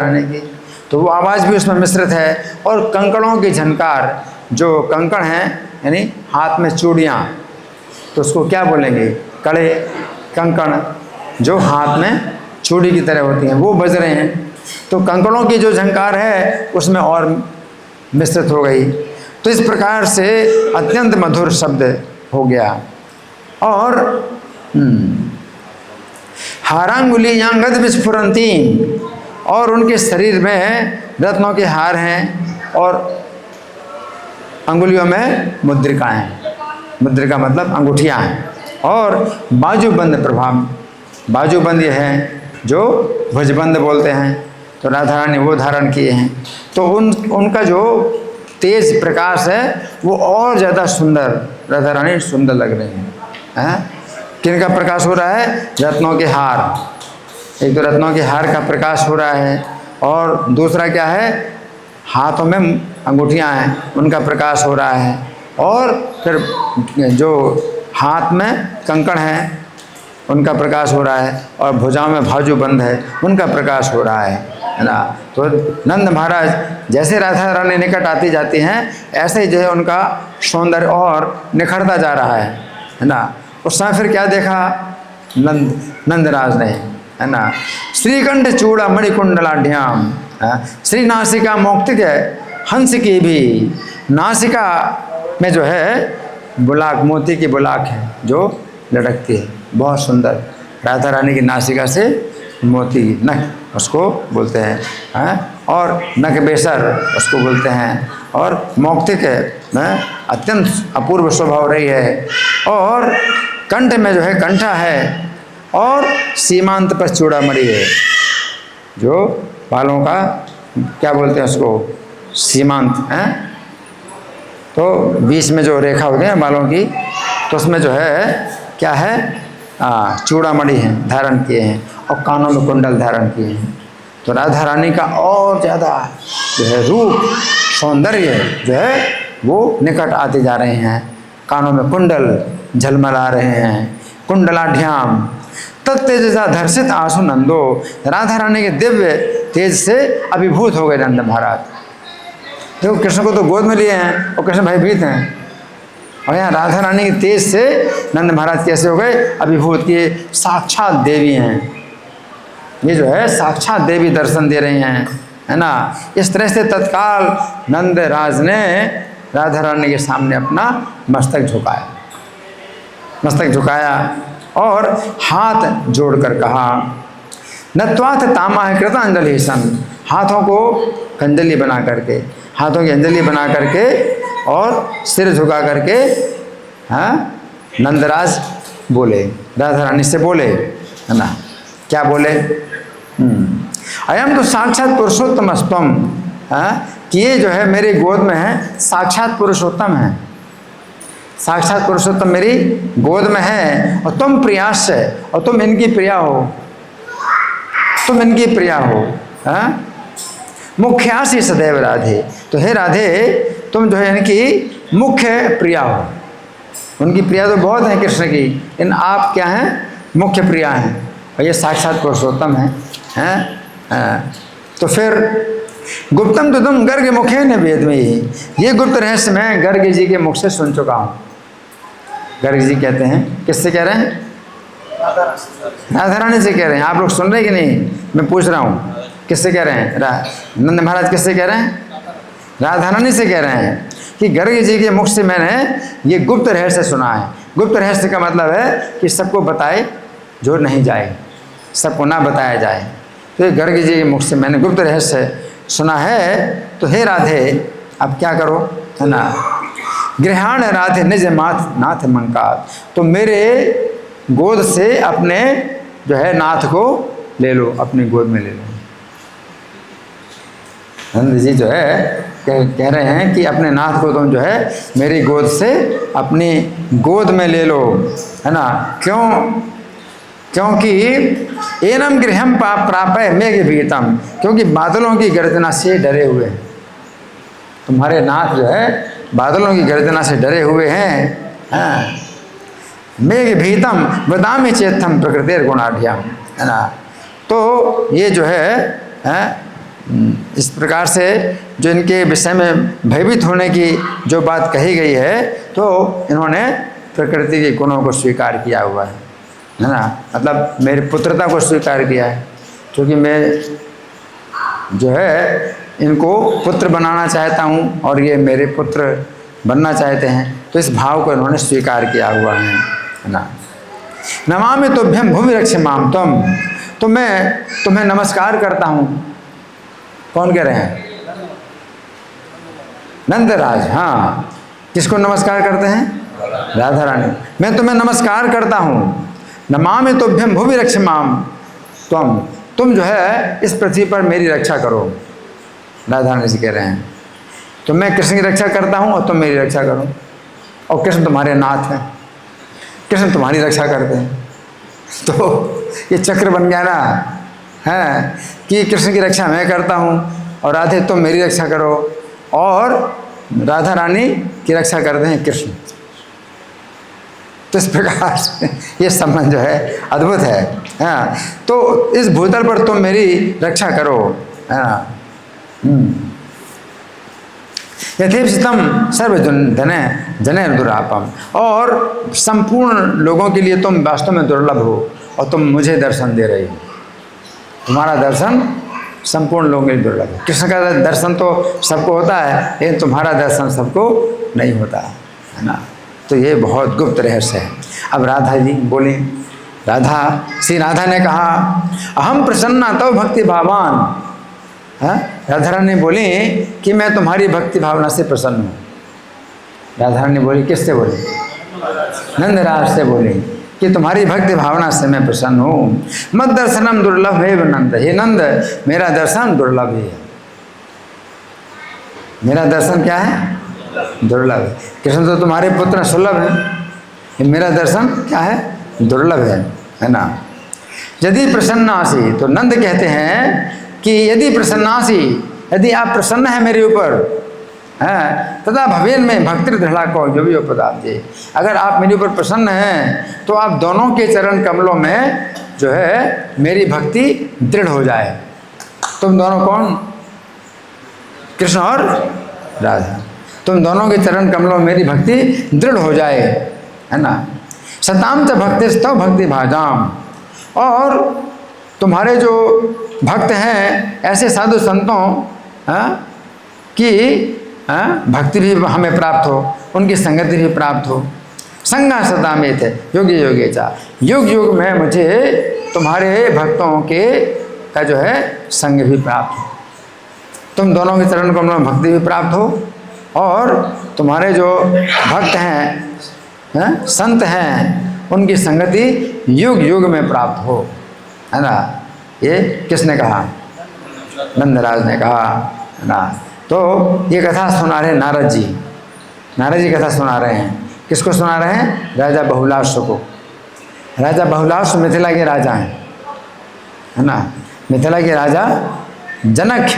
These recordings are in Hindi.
आने की, तो वो आवाज़ भी उसमें मिश्रित है। और कंकड़ों की झनकार, जो कंकड़ हैं यानी हाथ में चूड़ियाँ, तो उसको क्या बोलेंगे? कड़े, कंकड़ जो हाथ में चूड़ी की तरह होती हैं, वो बज रहे हैं। तो कंकड़ों की जो झंकार है उसमें और मिश्रित हो गई। तो इस प्रकार से अत्यंत मधुर शब्द हो गया। और हारांगुलियांगद विस्फुरंती, और उनके शरीर में रत्नों के हार हैं और अंगुलियों में मुद्रिकाएं हैं। मुद्रिका मतलब अंगूठियां हैं। और बाजूबंद प्रभाव, बाजूबंद ये है जो भुजबंद बोलते हैं, तो राधा रानी वो धारण किए हैं। तो उनका जो तेज प्रकाश है वो और ज़्यादा सुंदर, राधा रानी सुंदर लग रही हैं। किनका प्रकाश हो रहा है? रत्नों के हार। एक तो रत्नों के हार का प्रकाश हो रहा है, और दूसरा क्या है? हाथों में अंगूठियां हैं, उनका प्रकाश हो रहा है। और फिर जो हाथ में कंकड़ हैं उनका प्रकाश हो रहा है, और भुजाओं में बाजूबंद है उनका प्रकाश हो रहा है ना। तो नंद महाराज जैसे राधा रानी निकट आती जाती हैं, ऐसे ही जो है उनका सौंदर्य और निखरता जा रहा है ना। उस समय फिर क्या देखा नंदराज ने, है ना? श्रीकंठ चूड़ा मणिकुंडलाढ्याम, श्री नासिका मौक्तिक हंस की भी, नासिका में जो है बुलाक, मोती की बुलाक है जो लटकती है, बहुत सुंदर। राधा रानी की नासिका से मोती, नख उसको बोलते हैं, और नख बेसर उसको बोलते हैं, और मौक्तिक है, अत्यंत अपूर्व स्वभाव रही है। और कंठ में जो है कंठा है, और सीमांत पर चूड़ामणि है, जो बालों का क्या बोलते हैं उसको? सीमांत है। तो बीच में जो रेखा होती है बालों की, तो उसमें जो है क्या है? चूड़ामणि हैं धारण किए हैं, और कानों में कुंडल धारण किए हैं। तो राधा रानी का और ज़्यादा जो है रूप, सौंदर्य जो है वो निकट आते जा रहे हैं। कानों में कुंडल झलमला रहे हैं। कुंडलाढ्याम तत्तेजसा धर्षित आंसू नंदो, राधा रानी के दिव्य तेज से अभिभूत हो गए नंद महाराज। देखो कृष्ण को तो गोद में लिए हैं और कृष्ण भयभीत हैं, और यहाँ राधा रानी के तेज से नंद महाराज कैसे हो गए? अभिभूत। ये साक्षात देवी हैं, ये जो है साक्षात देवी दर्शन दे रही हैं, है ना। इस तरह से तत्काल नंद राज ने राधा रानी के सामने अपना मस्तक झुकाया, मस्तक झुकाया और हाथ जोड़कर कहा, नत्वाथ तामाह कृत अंजलि सन, हाथों को अंजलि बना करके, हाथों की अंजलि बना करके और सिर झुका करके, हाँ, नंदराज बोले, राधा रानी से बोले, है ना। क्या बोले? अयम तो साक्षात पुरुषोत्तम स्तम, कि ये जो है मेरी गोद में है, साक्षात पुरुषोत्तम है, साक्षात पुरुषोत्तम मेरी गोद में है, और तुम प्रियास है, और तुम इनकी प्रिया हो, तुम इनकी प्रिया हो, मुख्यासी सदैव राधे। तो हे राधे, तुम जो है इनकी मुख्य प्रिया हो। उनकी प्रिया तो बहुत है कृष्ण की, इन आप क्या हैं? मुख्य प्रिया हैं, और ये साक्षात पुरुषोत्तम हैं। तो फिर गुप्तम तो तुम गर्ग मुखे न वेद में, ये गुप्त रहस्य मैं गर्ग जी के मुख से सुन चुका हूँ। गर्ग जी कहते हैं, किससे कह रहे हैं? राधा रानी से कह रहे हैं। आप लोग सुन रहे कि नहीं? मैं पूछ रहा हूँ किससे कह रहे हैं? नंद महाराज किससे कह रहे हैं? राधा रानी से कह रहे हैं कि गर्ग जी के मुख से मैंने ये गुप्त रहस्य सुना है। गुप्त रहस्य का मतलब है कि सबको बताए जो नहीं जाए, सबको ना बताया जाए। तो ये गर्ग जी के मुख से मैंने गुप्त रहस्य सुना है। तो हे राधे, अब क्या करो, है ना। गृहाण राधे निज माथ नाथ मंकात, तो मेरे गोद से अपने जो है नाथ को ले लो, अपनी गोद में ले लो। नंद जी जो है कह रहे हैं कि अपने नाथ को तुम जो है मेरी गोद से अपनी गोद में ले लो, है ना। क्यों? क्योंकि एनम गृहम प्रापय मेघ भीतम, क्योंकि बादलों की गर्जना से डरे हुए हैं। तुम्हारे नाथ जो है बादलों की गर्जना से डरे हुए हैं। मेघ भीतम वदामि चेतम प्रकृतिर गुणाढ्यम, है ना। तो ये जो है इस प्रकार से जो इनके विषय में भयभीत होने की जो बात कही गई है, तो इन्होंने प्रकृति के गुणों को स्वीकार किया हुआ है ना। मतलब मेरी पुत्रता को स्वीकार किया है, क्योंकि मैं जो है इनको पुत्र बनाना चाहता हूँ और ये मेरे पुत्र बनना चाहते हैं, तो इस भाव को इन्होंने स्वीकार किया हुआ है ना। नमामि तुभ्यं भुवि रक्षमाम त्वं, तो मैं तुम्हें नमस्कार करता हूँ। कौन कह रहे हैं? नंदराज। हाँ, किसको नमस्कार करते हैं? राधा रानी। मैं तुम्हें नमस्कार करता हूँ। नमामि तुभ्यं भुवि रक्षमाम त्वं, तुम जो है इस पृथ्वी पर मेरी रक्षा करो। राधा रानी जी कह रहे हैं तो मैं कृष्ण की रक्षा करता हूँ और तुम मेरी रक्षा करो। और कृष्ण तुम्हारे नाथ हैं, कृष्ण तुम्हारी रक्षा करते हैं। तो ये चक्र बन गया ना, है कि कृष्ण की रक्षा मैं करता हूँ और राधे तुम मेरी रक्षा करो, और राधा रानी की रक्षा करते हैं कृष्ण। तो इस प्रकार से ये संबंध जो है अद्भुत है। हाँ, तो इस भूतल पर तुम मेरी रक्षा करो। हाँ, यथेप्सितम जने दुरापम, और संपूर्ण लोगों के लिए तुम वास्तव में दुर्लभ हो, और तुम मुझे दर्शन दे रही हो। तुम्हारा दर्शन संपूर्ण लोगों के लिए दुर्लभ है। कृष्ण का दर्शन तो सबको होता है, लेकिन तुम्हारा दर्शन सबको नहीं होता है ना। तो ये बहुत गुप्त रहस्य है। अब राधा जी बोली, श्री राधा ने कहा, अहम प्रसन्ना तव भक्ति भावान। राधा रानी बोली कि मैं तुम्हारी भक्ति भावना से प्रसन्न हूँ। राधा रानी बोली, किससे बोली? नंदराज से बोली कि तुम्हारी भक्ति भावना से मैं प्रसन्न हूँ। मत दर्शनम दुर्लभ है नंद, हे नंद मेरा दर्शन दुर्लभ है। मेरा दर्शन क्या है? दुर्लभ है। कृष्ण तो तुम्हारे पुत्र सुलभ है, मेरा दर्शन क्या है? दुर्लभ है ना। यदि प्रसन्नासी, तो नंद कहते हैं कि यदि प्रसन्नासी, यदि आप प्रसन्न हैं मेरे ऊपर, हैं तथा भवेन में भक्ति दृढ़ा को जो भी उपदाब्जे, अगर आप मेरे ऊपर प्रसन्न हैं तो आप दोनों के चरण कमलों में जो है मेरी भक्ति दृढ़ हो जाए। तुम दोनों कौन? कृष्ण और राधा। तुम दोनों के चरण कमलों में मेरी भक्ति दृढ़ हो जाए, है ना। सताम च भक्तिस्तव भक्ति भाजाम, और तुम्हारे जो भक्त हैं ऐसे साधु संतों की भक्ति भी हमें प्राप्त हो, उनकी संगति भी प्राप्त हो। संगा सदा में थे योगी योगी चा, युग युग में मुझे तुम्हारे भक्तों के का जो है संग भी प्राप्त हो। तुम दोनों के चरण कमलों में भक्ति भी प्राप्त हो, और तुम्हारे जो भक्त हैं संत हैं उनकी संगति युग युग में प्राप्त हो, है ना। ये किसने कहा? नंदराज ने कहा, है ना। तो ये कथा सुना रहे नारद जी। नारद जी कथा सुना रहे हैं। किसको सुना रहे हैं? राजा बहुलाश्व को। राजा बहुलाश्व मिथिला के राजा हैं, है ना। मिथिला के राजा जनक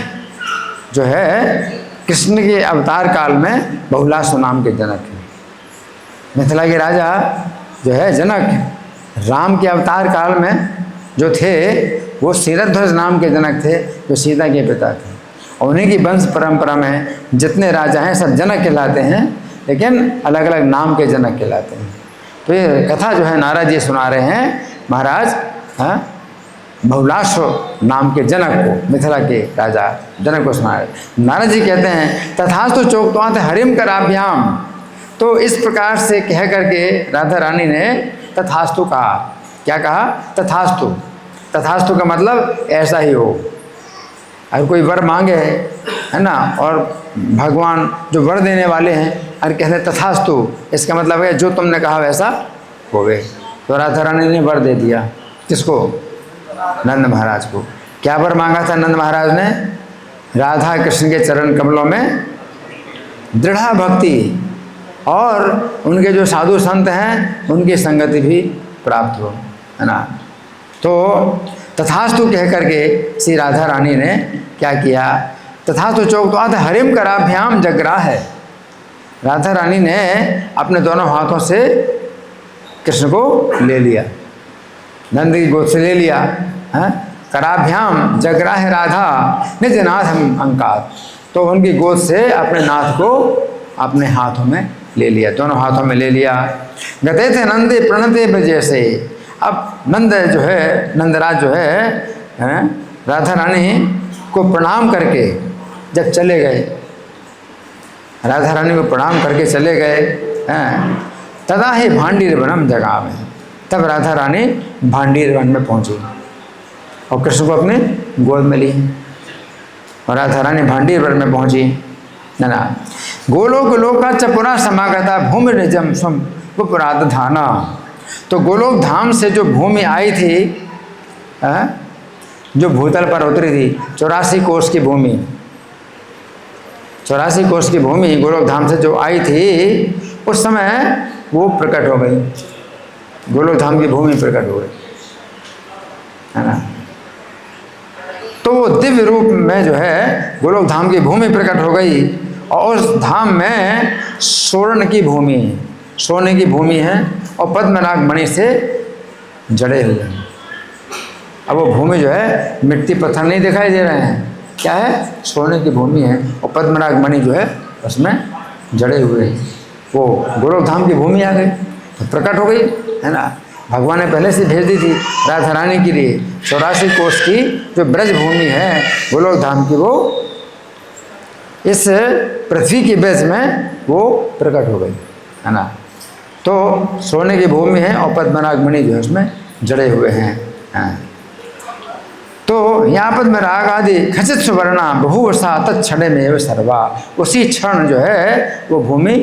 जो है कृष्ण के अवतार काल में बहुलाश्व नाम के जनक हैं। मिथिला के राजा जो है जनक राम के अवतार काल में जो थे वो शीरध्वज नाम के जनक थे, जो सीता के पिता थे। और उन्हीं की वंश परंपरा में जितने राजा हैं सब जनक कहलाते हैं, लेकिन अलग अलग नाम के जनक कहलाते हैं। तो ये कथा जो है नारद जी सुना रहे हैं महाराज बहुलाश्व नाम के जनक को, मिथिला के राजा जनक को सुना रहे। नारद जी कहते हैं तथास्तु चोक्तवात हरिम कराभ्याम। तो इस प्रकार से कह करके राधा रानी ने तथास्तु कहा। क्या कहा? तथास्तु। तथास्तु का मतलब ऐसा ही हो। अगर कोई वर मांगे, है ना, और भगवान जो वर देने वाले हैं अगर कहते हैं तथास्तु, इसका मतलब है जो तुमने कहा वैसा हो गए। तो राधा रानी ने वर दे दिया। किसको? नंद महाराज को। क्या वर मांगा था नंद महाराज ने? राधा कृष्ण के चरण कमलों में दृढ़ भक्ति और उनके जो साधु संत हैं उनकी संगति भी प्राप्त हो, है ना। तो तथास्तु कह करके श्री राधा रानी ने क्या किया? तथास्तु चौकत्वात हरिम कराभ्याम जगरा है। राधा रानी ने अपने दोनों हाथों से कृष्ण को ले लिया, नंद की गोद से ले लिया, है, कराभ्याम जगराह राधा निज नाथ हम अंकात। तो उनकी गोद से अपने नाथ को अपने हाथों में ले लिया, दोनों हाथों में ले लिया। गते थे नंदे प्रणते बजे से। अब नंद जो है, नंदराज जो है राधा रानी को प्रणाम करके जब चले गए, राधा रानी को प्रणाम करके चले गए हैं, तदा ही भांडीर वनम जगह में। तब राधा रानी भांडीर वन में पहुंची और कृष्ण को अपने गोद में ली और राधा रानी भांडीर वन में पहुंची। ना गोलोक लोका चपुरा समागता भूमि निजम स्वम पुराध धाना। तो गोलोक धाम से जो भूमि आई थी, जो भूतल पर उतरी थी, 84 कोस की भूमि, 84 कोस की भूमि गोलोक धाम से जो आई थी, उस समय वो प्रकट हो गई, गोलोक धाम की भूमि प्रकट हो गई, है ना। तो वो दिव्य रूप में जो है गोलोक धाम की भूमि प्रकट हो गई और उस धाम में स्वर्ण की भूमि, सोने की भूमि है और पद्मराग मणि से जड़े हुए हैं। अब वो भूमि जो है मिट्टी पत्थर नहीं दिखाई दे रहे हैं, क्या है, सोने की भूमि है और पद्मराग मणि जो है उसमें जड़े हुए हैं। वो गोलोक धाम की भूमि आ गई तो प्रकट हो गई, है ना। भगवान ने पहले से भेज दी थी राधा रानी के लिए 84 कोस की जो ब्रज भूमि है गोलोक धाम की, वो इस पृथ्वी की बेस में वो प्रकट हो गई, है ना। तो सोने की भूमि है और पद्मराग मणि जो है उसमें जड़े हुए हैं। तो यहाँ पद्मराग आदि खचित सुवर्णा बहुवर्षा तत्क्षण में सर्वा। उसी क्षण जो है वो भूमि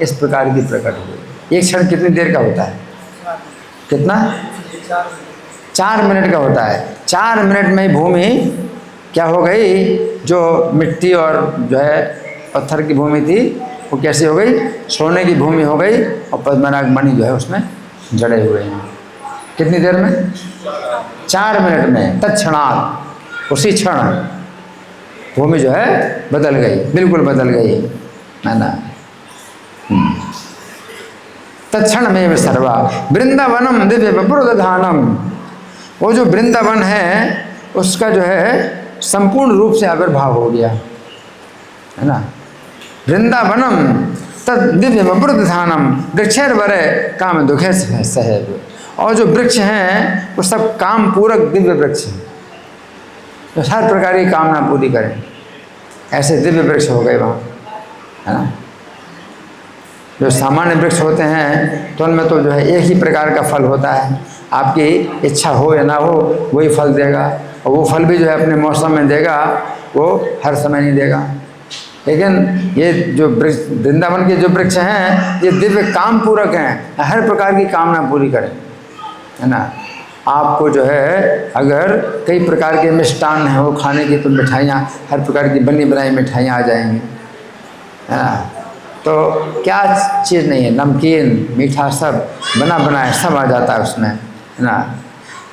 इस प्रकार की प्रकट हो गई। एक क्षण कितनी देर का होता है, कितना, 4 मिनट का होता है। 4 मिनट में भूमि क्या हो गई, जो मिट्टी और जो है पत्थर की भूमि थी वो कैसी हो गई, सोने की भूमि हो गई और पद्मनाग मणि जो है उसमें जड़े हुए हैं। कितनी देर में, 4 मिनट में, तत्क्षणात्, उसी क्षण भूमि जो है बदल गई, बिल्कुल बदल गई, है ना। तत्क्षण में सर्वा वृंदावनम दिव्य वपुरधानम। वो जो वृंदावन है उसका जो है संपूर्ण रूप से आविर्भाव हो गया, है ना। वृंदावनम तद दिव्य वपुरधानम वृक्षर वरे काम दुखे सहब। और जो वृक्ष हैं वो सब काम पूरक दिव्य वृक्ष हैं, तो हर प्रकार की कामना पूरी करें, ऐसे दिव्य वृक्ष हो गए वहाँ, है ना। जो सामान्य वृक्ष होते हैं तो उनमें तो जो है एक ही प्रकार का फल होता है, आपकी इच्छा हो या ना हो वही फल देगा, और वो फल भी जो है अपने मौसम में देगा, वो हर समय नहीं देगा। लेकिन ये जो वृक्ष, वृंदावन के जो वृक्ष हैं, ये दिव्य काम पूरक हैं, हर प्रकार की कामना पूरी करें, है ना। आपको जो है अगर कई प्रकार के मिष्टान्न हैं वो खाने की, तो मिठाइयाँ, हर प्रकार की बनी बनाई मिठाइयाँ आ जाएंगी, है ना। तो क्या चीज़ नहीं है, नमकीन मीठा सब बना बनाया सब आ जाता है उसमें, है ना।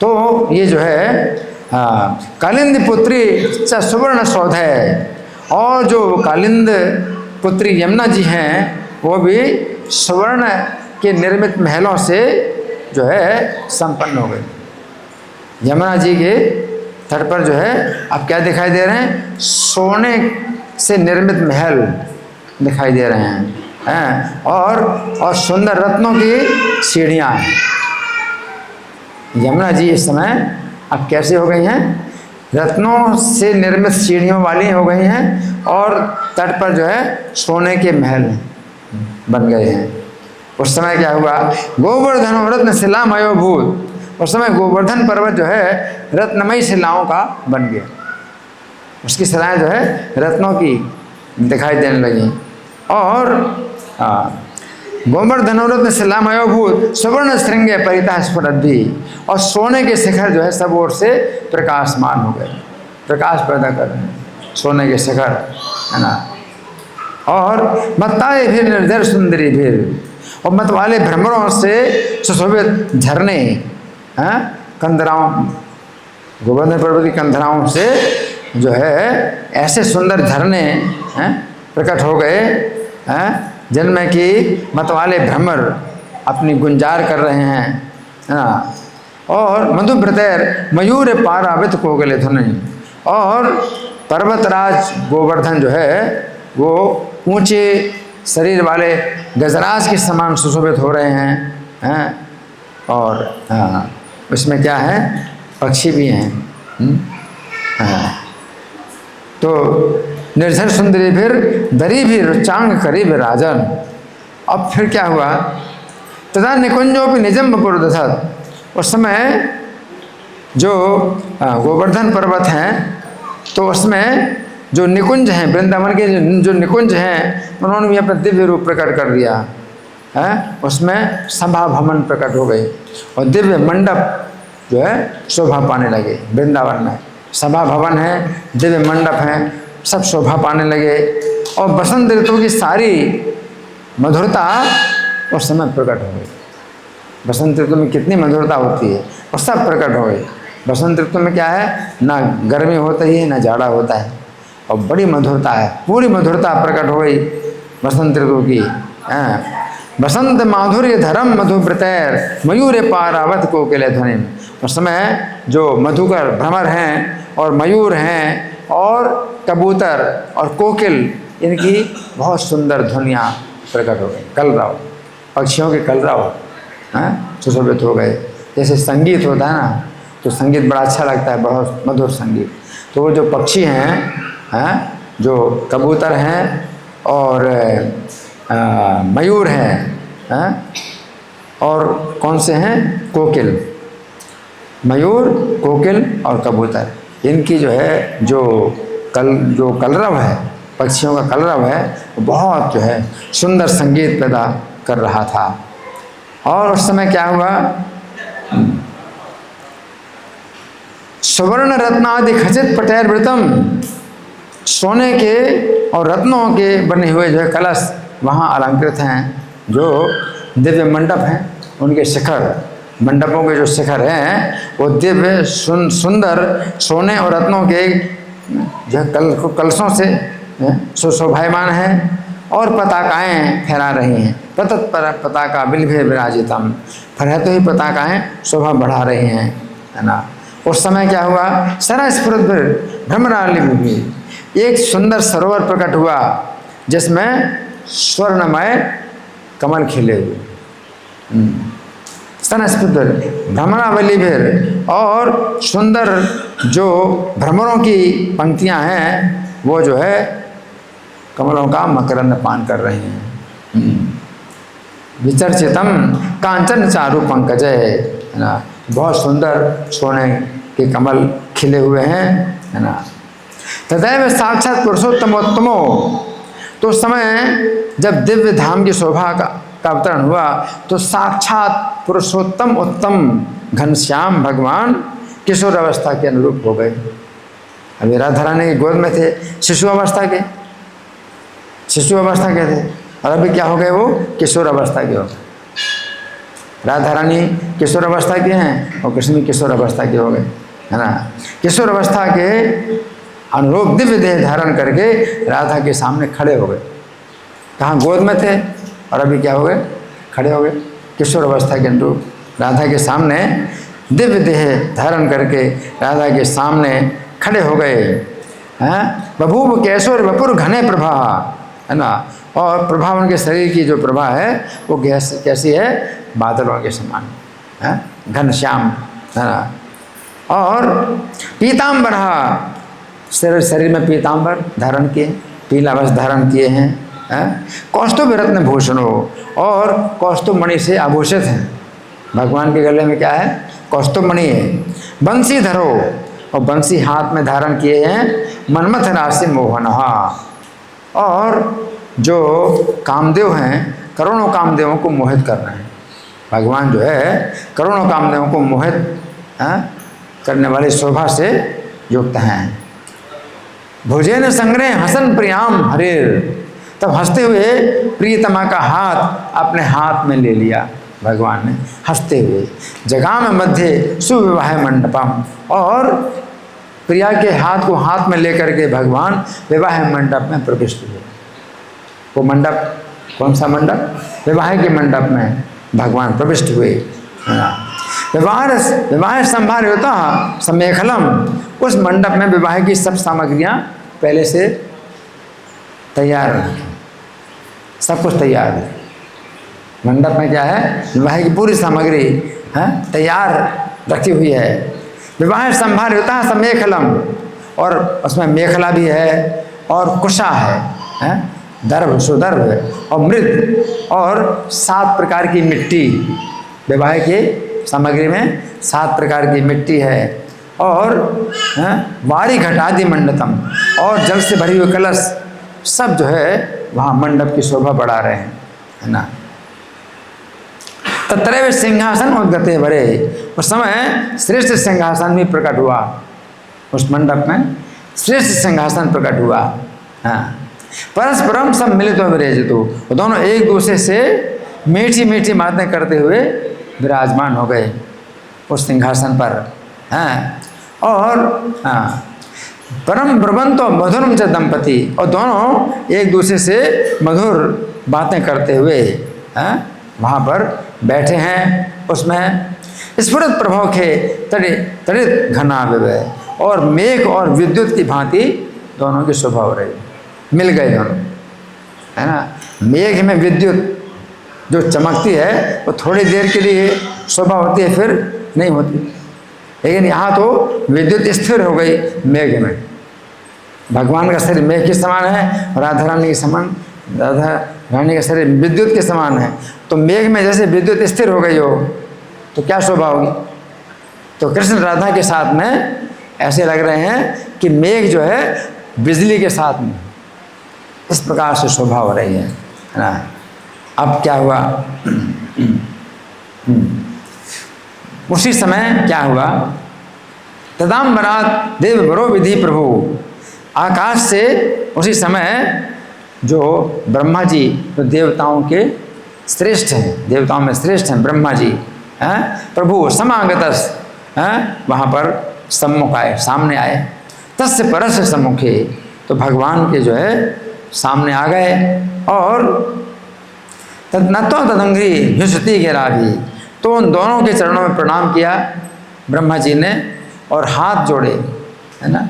तो ये जो है कालिंद पुत्री सुवर्ण सौध है, और जो कालिंद पुत्री यमुना जी हैं वो भी सुवर्ण के निर्मित महलों से जो है संपन्न हो गई। यमुना जी के तट पर जो है अब क्या दिखाई दे रहे हैं, सोने से निर्मित महल दिखाई दे रहे हैं, और सुंदर रत्नों की सीढ़ियाँ हैं। यमुना जी इस समय अब कैसे हो गई हैं, रत्नों से निर्मित सीढ़ियों वाली हो गई हैं, और तट पर जो है सोने के महल बन गए हैं। उस समय क्या हुआ, गोवर्धन रत्न शिलामयो भूत। उस समय गोवर्धन पर्वत जो है रत्नमयी शिलाओं का बन गया, उसकी शिलाएं जो है रत्नों की दिखाई देने लगी। और गोवर्धनोरत्न शिलामयो भूत सुवर्ण श्रृंगे परिता स्फुरत भी। और सोने के शिखर जो है सब ओर से प्रकाशमान हो गए, प्रकाश पैदा कर रहे हैं सोने के शिखर, है ना। और मत्ताए भी निर्धर सुंदरी भी, और मत वाले भ्रमरों से सुशोभित झरने, कंदराओं, गोवर्धन पर्वत की कंदराओं से जो है ऐसे सुंदर झरने प्रकट हो गए, जिनमें कि मतवाले भ्रमर अपनी गुंजार कर रहे हैं, है ना। और मधुव्रतैर मयूर पारावित कोकिल ध्वनि। और पर्वतराज गोवर्धन जो है वो ऊंचे शरीर वाले गजराज के समान सुशोभित हो रहे हैं। और उसमें क्या है, पक्षी भी हैं। तो निर्झर सुंदरी फिर दरी भी रुचांग करीब राजन। अब फिर क्या हुआ, तथा निकुंजों भी निजम पुरदधत। उस समय जो गोवर्धन पर्वत हैं तो उसमें जो निकुंज हैं, वृंदावन के जो निकुंज हैं, उन्होंने भी अपना दिव्य रूप प्रकट कर दिया है। उसमें सभा भवन प्रकट हो गई और दिव्य मंडप जो है शोभा पाने लगे। वृंदावन में सभा भवन है, दिव्य मंडप हैं, सब शोभा पाने लगे। और बसंत ऋतु की सारी मधुरता उस समय प्रकट हो गई। बसंत ऋतु में कितनी मधुरता होती है वो सब प्रकट हो गई। बसंत ऋतु में क्या है, ना गर्मी होती है ना जाड़ा होता है, और बड़ी मधुरता है, पूरी मधुरता प्रकट हो गई बसंत ऋतु की। बसंत माधुर्य धर्म मधुव्रतैर मयूर पारावत कोकिल ध्वनि। उस समय जो मधुकर भ्रमर हैं और मयूर हैं और कबूतर और कोकिल, इनकी बहुत सुंदर ध्वनियाँ प्रकट हो गई। कलरव, पक्षियों के कलरव सुशोभित हो गए। जैसे संगीत होता है ना, तो संगीत बड़ा अच्छा लगता है, बहुत मधुर संगीत। तो वो जो पक्षी हैं, जो कबूतर हैं और मयूर हैं, और कौन से हैं, कोकिल, मयूर, कोकिल और कबूतर, इनकी जो है जो कलरव है, पक्षियों का कलरव है, वो बहुत जो है सुंदर संगीत पैदा कर रहा था। और उस समय क्या हुआ, सुवर्ण रत्नादि खचित पटैर वृतम, सोने के और रत्नों के बने हुए जो है कलश वहाँ अलंकृत हैं। जो दिव्य मंडप हैं उनके शिखर, मंडपों के जो शिखर हैं वो दिव्य सुंदर सोने और रत्नों के जो कलशों से सुशोभायमान हैं। और पताकाएँ फहरा रही हैं, पतत पताका बिल्भे विराजितम, फहराते हुई पताकाएँ शोभा बढ़ा रही हैं, है ना। उस समय क्या हुआ, सरस्फुरत भ्रमराली भी, एक सुंदर सरोवर प्रकट हुआ जिसमें स्वर्णमय कमल खिले हुए, भ्रमरावली भीर, और सुंदर जो भ्रमरों की पंक्तियां हैं वो जो है कमलों का मकरंद पान कर रहे हैं। विचर्चितम कांचन चारु पंकजय, है ना, बहुत सुंदर सोने के कमल खिले हुए हैं, है ना। तदैव साक्षात पुरुषोत्तमोत्तमो, तो उस समय जब दिव्य धाम की शोभा का अवतरण हुआ तो साक्षात पुरुषोत्तम उत्तम घनश्याम भगवान किशोर अवस्था के अनुरूप हो गए। अभी राधा रानी की गोद में थे, शिशु अवस्था के थे, और अभी क्या हो गए, वो किशोर अवस्था के हो गए। राधा रानी किशोर अवस्था के हैं और कृष्ण किशोर अवस्था के हो गए, है ना। किशोर अवस्था के अनुरूप दिव्य देह धारण करके राधा के सामने खड़े हो गए। कहाँ, गोद में थे, और अभी क्या हो गए, खड़े हो गए किशोर अवस्था के अनुरूप राधा के सामने दिव्य देह धारण करके राधा के सामने खड़े हो गए हैं। बभूव केशोर वपुर घने प्रभा, है ना, और प्रभा उनके शरीर की जो प्रभा है वो कैसी है, बादलों के समान है, घनश्याम, है ना। और पीताम्बर, शरीर में पीताम्बर धारण किए, पीला वस्त्र धारण किए हैं। कौस्तुभ रत्न भूषणो, और कौस्तुभ मणि से आभूषित हैं। भगवान के गले में क्या है, कौस्तुभ मणि है। बंसी धरो, और बंसी हाथ में धारण किए हैं। मनमथ राशि मोहनहा, और जो कामदेव हैं करोड़ों कामदेवों को मोहित कर रहे हैं। भगवान जो है करोड़ों कामदेवों को मोहित करने वाली शोभा से युक्त हैं। भुजेन संग्रह हसन प्रियाम हरिर, तब हंसते हुए प्रियतमा का हाथ अपने हाथ में ले लिया भगवान ने, हंसते हुए। जगह में मध्य सुविवाह मंडपम, और प्रिया के हाथ को हाथ में लेकर के भगवान विवाह मंडप में प्रविष्ट हुए। वो मंडप कौन सा मंडप, विवाह के मंडप में भगवान प्रविष्ट हुए। विवाह संभार होता समेखलम, उस मंडप में विवाह की सब सामग्रियां पहले से तैयार है, सब कुछ तैयार है। मंडप में क्या है, विवाह की पूरी सामग्री है तैयार रखी हुई है। विवाह संभार होता है समेखलम, और उसमें मेखला भी है और कुशा है दर्भ सुदर्भ और मृद और 7 प्रकार की मिट्टी। विवाह की सामग्री में 7 प्रकार की मिट्टी है और वारी घटादि मंडतम, और जल से भरी हुई कलश सब जो है वहाँ मंडप की शोभा बढ़ा रहे हैं, है ना। तत्रैव सिंहासन उद्गते भरे, उस समय श्रेष्ठ सिंहासन भी प्रकट हुआ, उस मंडप में श्रेष्ठ सिंहासन प्रकट हुआ। हाँ, परस्परम सब मिलित विराजितो, दोनों एक दूसरे से मीठी मीठी बातें करते हुए विराजमान हो गए उस सिंहासन पर। हाँ, और हाँ, परम ब्रवंतो मधुरम च दंपति, और दोनों एक दूसरे से मधुर बातें करते हुए वहाँ पर बैठे हैं। उसमें स्फुरत प्रभाव के तड़ित घना विवय, और मेघ और विद्युत की भांति दोनों की शोभा हो रही, मिल गए दोनों, है ना। मेघ में विद्युत जो चमकती है वो थोड़ी देर के लिए शोभा होती है, फिर नहीं होती, लेकिन यहाँ तो विद्युत स्थिर हो गई मेघ में। भगवान का शरीर मेघ के समान है, राधा रानी के समान, राधा रानी का शरीर विद्युत के समान है। तो मेघ में जैसे विद्युत स्थिर हो गई हो तो क्या शोभा होगी। तो कृष्ण राधा के साथ में ऐसे लग रहे हैं कि मेघ जो है बिजली के साथ में इस प्रकार से शोभा हो रही है ना। अब क्या हुआ, उसी समय क्या हुआ, तदाम्बरात देव बरो विधि प्रभु, आकाश से उसी समय जो ब्रह्मा जी, तो देवताओं के श्रेष्ठ हैं, देवताओं में श्रेष्ठ हैं ब्रह्मा जी, हैं प्रभु समागतस, हैं वहाँ पर सम्मुख आए, सामने आए। तस्य परस सम्मुखे, तो भगवान के जो है सामने आ गए, और तदनत्व तदंग्री ह्युसती गिरा भी, तो उन दोनों के चरणों में प्रणाम किया ब्रह्मा जी ने और हाथ जोड़े, है ना।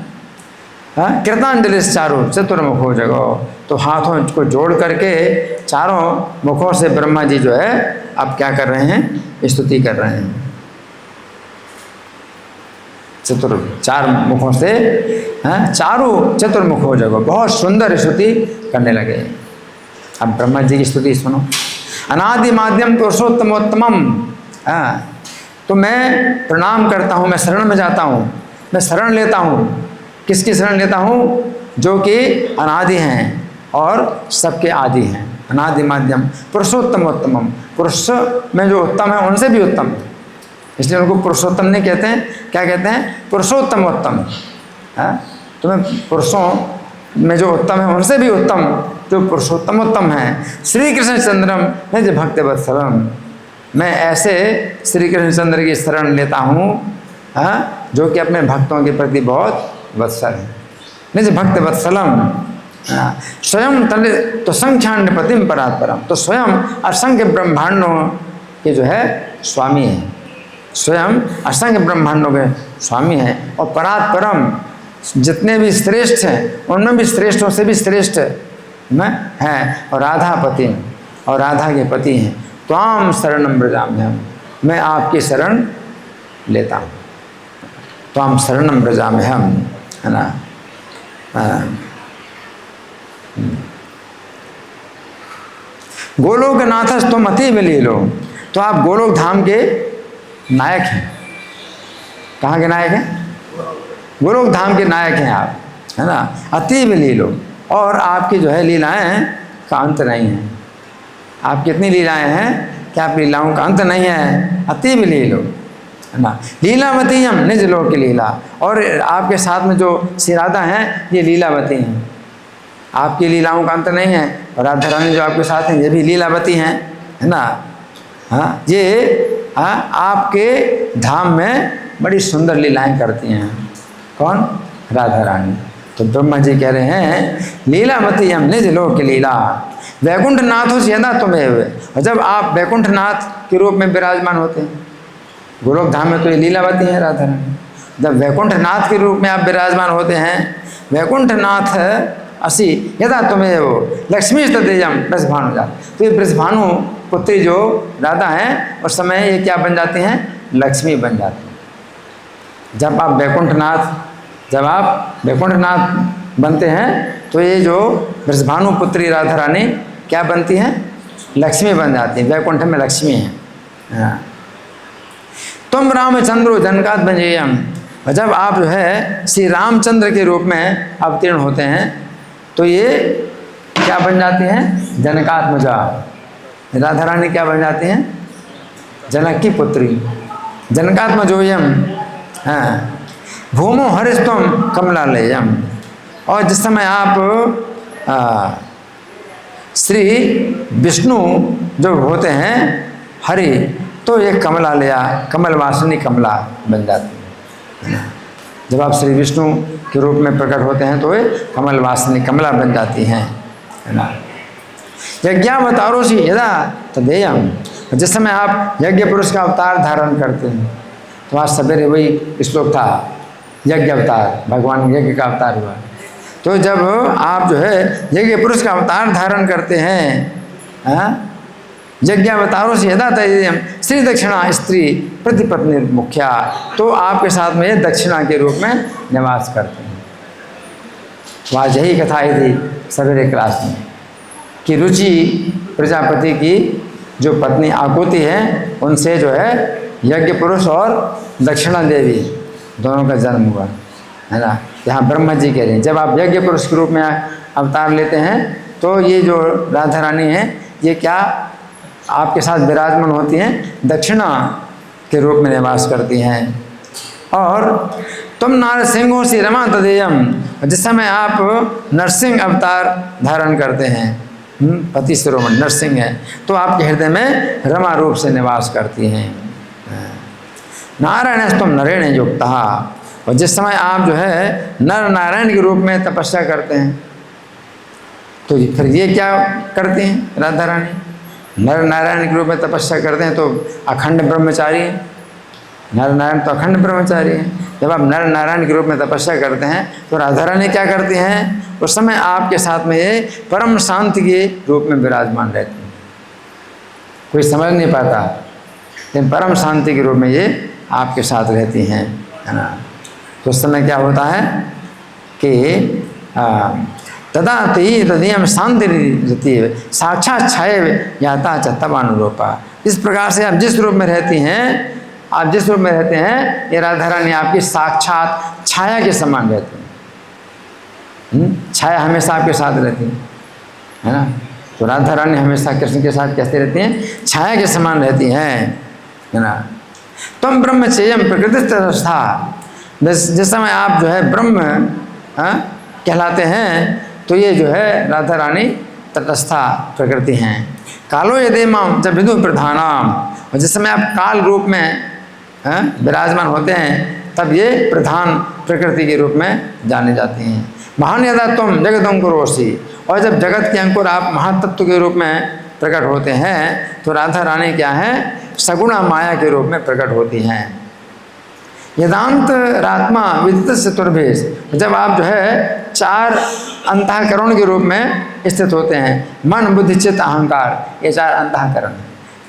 हाँ, कृतांजलि चारों चतुर्मुखो जगह, तो हाथों को जोड़ करके चारों मुखों से ब्रह्मा जी जो है अब क्या कर रहे हैं, स्तुति कर रहे हैं। चार मुखों से, हाँ, चारों चतुर्मुखो जगह बहुत सुंदर स्तुति करने लगे। अब ब्रह्मा जी की स्तुति सुनो। अनादि माध्यम पुरुषोत्तमोत्तमम, हाँ, तो मैं प्रणाम करता हूँ, मैं शरण में जाता हूँ, मैं शरण लेता हूँ। किसकी शरण लेता हूँ, जो कि अनादि हैं और सबके आदि हैं। अनादि माध्यम पुरुषोत्तमोत्तमम, पुरुष में जो उत्तम है उनसे भी उत्तम है, इसलिए उनको पुरुषोत्तम नहीं कहते हैं, क्या कहते हैं, पुरुषोत्तमोत्तम। तुम्हें पुरुषों में जो उत्तम है उनसे भी उत्तम जो पुरुषोत्तमोत्तम है। श्री कृष्ण चंद्रम निज भक्त वत्सलम, मैं ऐसे श्री कृष्ण चंद्र की शरण लेता हूँ, जो कि अपने भक्तों के प्रति बहुत वत्सल है। निज भक्त वत्सलम, स्वयं तो संख्यान पतिम परात्परम, तो स्वयं असंख्य ब्रह्मांडों के जो है स्वामी है, स्वयं असंख्य ब्रह्मांडों के स्वामी हैं, और परात्परम जितने भी श्रेष्ठ हैं उनमें भी श्रेष्ठों से भी श्रेष्ठ में हैं, और राधा पति, और राधा के पति हैं। त्वाम शरणम व्रजाम्यहम्, मैं आपकी शरण लेता हूँ। त्वाम शरणम व्रजाम्यहम्, है ना। गोलोक नाथस तुम अति विलीलो, तो आप गोलोक धाम के नायक हैं। कहाँ के नायक हैं, गोलोक धाम के नायक हैं आप, है ना। अति विलीलो, और आपकी जो है लीलाएं का अंत नहीं है। आप कितनी लीलाएं हैं कि आप लीलाओं का अंत नहीं है। अति विलीलो, है ना। लीलावती हम निज लोक की लीला, और आपके साथ में जो श्री राधा हैं ये लीलावती हैं, आपकी लीलाओं का अंत नहीं है। और राधा रानी जो आपके साथ हैं ये भी लीलावती हैं, है ना। हाँ, ये आपके धाम में बड़ी सुंदर लीलाएं करती हैं। कौन, राधा रानी। तो ब्रह्मा जी कह रहे हैं लीलावती हम निज लोक की लीला, वैकुंठ नाथ हो यदा तुम्हें, और जब आप वैकुंठ नाथ के रूप में विराजमान होते हैं, गोलोक धाम में तो ये लीलावती है राधा रानी। जब वैकुंठनाथ के रूप में आप विराजमान होते हैं, वैकुंठनाथ असी यदा तुम्हें वो लक्ष्मी तदेयम ब्रजभानु जात, तो ये ब्रजभानु पुत्री जो राधा हैं उस समय ये क्या बन जाती हैं? लक्ष्मी बन जाती हैं। जब आप वैकुंठनाथ बनते हैं तो ये जो ब्रजभानु पुत्री राधा रानी क्या बनती हैं? लक्ष्मी बन जाती है। वैकुंठ में लक्ष्मी है। तुम रामचंद्रो जनकात बंजेयम, जब आप जो है श्री रामचंद्र के रूप में अवतीर्ण होते हैं तो ये क्या बन जाती हैं? जनकात्मजा। राधा रानी क्या बन जाती हैं? जनक की पुत्री। जनकात्मजोयम, हाँ, भूमो हरिस्तम कमलालयम। और जिस समय आप श्री विष्णु जो होते हैं हरि, तो ये कमलालया, कमल वासिनी कमला बन जाती है। जब आप श्री विष्णु के रूप में प्रकट होते हैं तो ये कमल वासिनी कमला बन जाती हैं, है ना। यज्ञावतारोषि यदा तदेयम, जिस समय आप यज्ञ पुरुष का अवतार धारण करते हैं, तो आज सवेरे वही श्लोक था, यज्ञ अवतार, भगवान यज्ञ का अवतार हुआ। तो जब आप जो है यज्ञ पुरुष का अवतार धारण करते हैं, यज्ञावतारों से यदा तदेयम श्री दक्षिणा स्त्री प्रतिपत्नी मुख्या, तो आपके साथ में दक्षिणा के रूप में निवास करते हैं। तो आज यही कथा आई थी सवेरे क्लास में कि रुचि प्रजापति की जो पत्नी आकुति है, उनसे जो है यज्ञ पुरुष और दक्षिणा देवी दोनों का जन्म हुआ, है ना। यहाँ ब्रह्मा जी कह रहे हैं जब आप यज्ञ पुरुष के रूप में अवतार लेते हैं तो ये जो राधा रानी है ये क्या आपके साथ विराजमान होती हैं, दक्षिणा के रूप में निवास करती हैं। और तुम नारसिंहों से रमा तदेयम, जिस समय आप नरसिंह अवतार धारण करते हैं, पति शिरोमणि नरसिंह है, तो आपके हृदय में रमा रूप से निवास करती हैं। नारायण तुम नरेण युक्ता, और जिस समय आप जो है नर नारायण के रूप में तपस्या करते हैं, तो फिर ये क्या करती हैं राधा रानी? नर नारायण के रूप में तपस्या करते हैं तो अखंड ब्रह्मचारी हैं। नर नारायण तो अखंड ब्रह्मचारी हैं। जब आप नर नारायण के रूप में तपस्या करते हैं तो राधा रानी क्या करती हैं? उस समय आपके साथ में ये परम शांति के रूप में विराजमान रहती हैं। कोई समझ नहीं पाता, लेकिन परम शांति के रूप में ये आपके साथ रहती हैं, है ना। तो उस समय क्या होता है कि तदा तदीयम शांति रहती है, साक्षात छाया याता च तब अनुरूपा। इस प्रकार से आप जिस रूप में रहती हैं, आप जिस रूप में रहते हैं, ये राधा रानी आपकी साक्षात छाया के समान रहती हैं। छाया हमेशा आपके साथ रहती है ना। तो राधा रानी हमेशा कृष्ण के साथ कैसे रहती हैं? छाया के समान रहती हैं, है ना। तुम ब्रह्मचर्यम प्रकृतिस्था, जिस समय आप जो है ब्रह्म कहलाते हैं, तो ये जो है राधा रानी तटस्था प्रकृति हैं। कालो यदि माम जब विदु प्रधानाम, और जिस समय आप काल रूप में विराजमान होते हैं, तब ये प्रधान प्रकृति के रूप में जाने जाती हैं। महान यदा तुम जगदंकुरोसी, और जब जगत के अंकुर आप महातत्व के रूप में प्रकट होते हैं, तो राधा रानी क्या है? सगुणा माया के रूप में प्रकट होती हैं। यदांत रात्मा विदित चतुर्भेश, जब आप जो है चार अंतःकरण के रूप में स्थित होते हैं, मन बुद्धि चित्त अहंकार, ये चार अंतःकरण।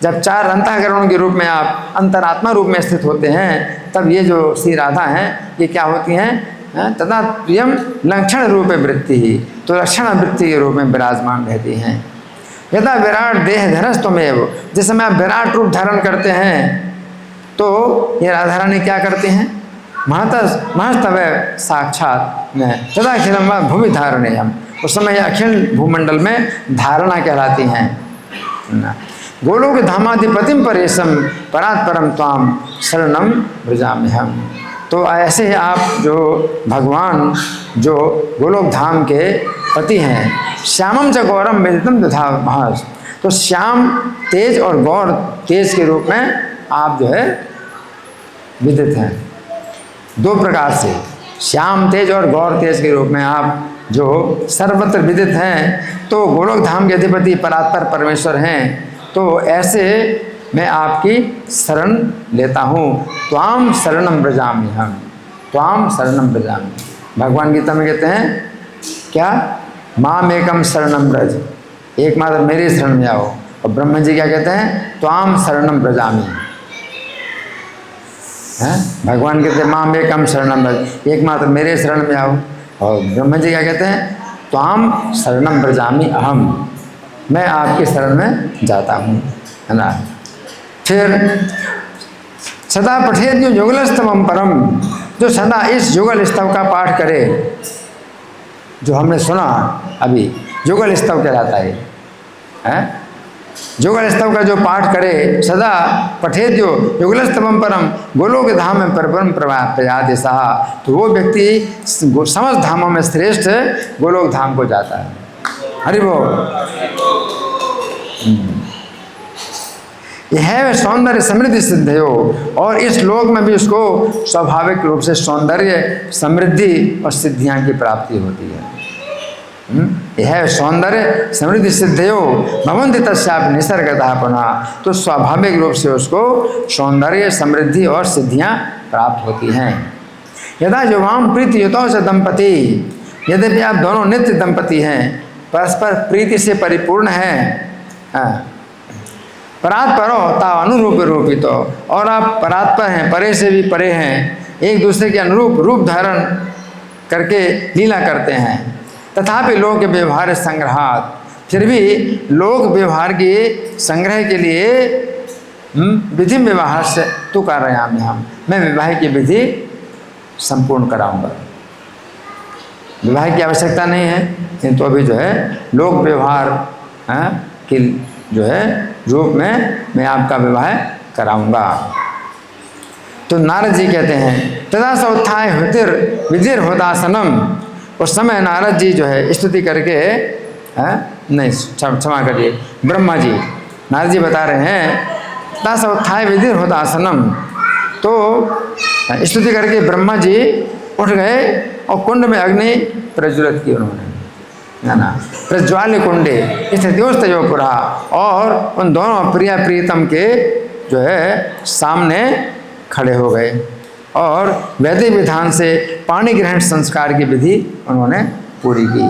जब चार अंतःकरणों के रूप में आप अंतरात्मा रूप में स्थित होते हैं, तब ये जो श्री राधा हैं ये क्या होती हैं? तथा प्रियम लक्षण रूप वृत्ति ही, तो लक्षण वृत्ति के रूप में विराजमान रहती हैं। यदा विराट देह धरस तुमेव, जिस समय आप विराट रूप धारण करते हैं, तो ये राधा रानी क्या करते हैं? महस्तव साक्षात में तदा अखिलम व भूमि धारणेयम, उस समय अखिल भूमंडल में धारणा कहलाती हैं। गोलोक धामाधिपतिम परेशम परात परम त्वाम शरणम व्रजाम्यहम। तो ऐसे ही आप जो भगवान जो गोलोक धाम के पति हैं, श्यामम च गौरम वेदितम तथा महस, तो श्याम तेज और गौर तेज के रूप में आप जो है विदित हैं। दो प्रकार से श्याम तेज और गौर तेज के रूप में आप जो सर्वत्र विदित हैं, तो गोलोक धाम के अधिपति परात्पर परमेश्वर हैं। तो ऐसे मैं आपकी शरण लेता हूँ। त्वाम शरणम व्रजामि हम, त्वाम शरणम व्रजामि। भगवान गीता में कहते हैं क्या, माम एकम शरणम व्रज, एकमात्र मेरे शरण में आओ। और ब्रह्मा जी क्या कहते हैं, त्वाम शरणम व्रजामि। हैं, भगवान कहते हैं माम एकम शरणम व्रज, एकमात्र मेरे शरण में आओ। और ब्रह्मा जी क्या कहते हैं, त्वाम शरणम व्रजामि अहम, मैं आपके शरण में जाता हूँ, है ना। फिर सदा पठेत जो युगलस्तवम परम, जो सदा इस युगल स्तव का पाठ करे, जो हमने सुना अभी युगल स्तव कहलाता है। युगल स्तव का जो पाठ करे, सदा पठेत जो युगलस्तवम परम, गोलोक धाम में परब्रह्म प्रयाति सहा, तो वो व्यक्ति समस्त धामों में श्रेष्ठ गोलोक धाम को जाता है। हरि बोल। यह सौंदर्य समृद्धि सिद्ध हो, और इस लोक में भी उसको स्वाभाविक रूप से सौंदर्य समृद्धि और सिद्धियां की प्राप्ति होती है। यह सौंदर्य समृद्धि सिद्ध हो भवंति तस्यापि निसर्गतः पुनः, तो स्वाभाविक रूप से उसको सौंदर्य समृद्धि और सिद्धियां प्राप्त होती हैं। यदा युवाम प्रीति युतौ च दंपति, यद्यपि आप दोनों नित्य दंपति हैं, परस्पर प्रीति से परिपूर्ण हैं, परात्परो ता अनुरूप रूपितो, और आप परात्पर हैं, परे से भी परे हैं, एक दूसरे के अनुरूप रूप धारण करके लीला करते हैं। तथापि लोक व्यवहार संग्रहात, फिर भी लोक व्यवहार के संग्रह के लिए विधि व्यवहार से तो कारयामि हम, मैं विवाह की विधि संपूर्ण कराऊंगा। विवाह की आवश्यकता नहीं है, किंतु अभी जो है लोक व्यवहार की जो है रूप में मैं आपका विवाह कराऊंगा। तो नारद जी कहते हैं तदा स उत्थाय विधिर होदासनम, उस समय नारद जी जो है स्तुति करके, नहीं क्षमा करिए, ब्रह्मा जी, नारद जी बता रहे हैं तदा स उत्थाय विधिर होदासनम, तो स्तुति करके ब्रह्मा जी उठ गए और कुंड में अग्नि प्रज्वलित की उन्होंने, ना प्रज्वाल्य कुंडे स्थित्योस्तयोपुरा, और उन दोनों प्रिया प्रीतम के जो है सामने खड़े हो गए और वैदिक विधान से पाणी ग्रहण संस्कार की विधि उन्होंने पूरी की।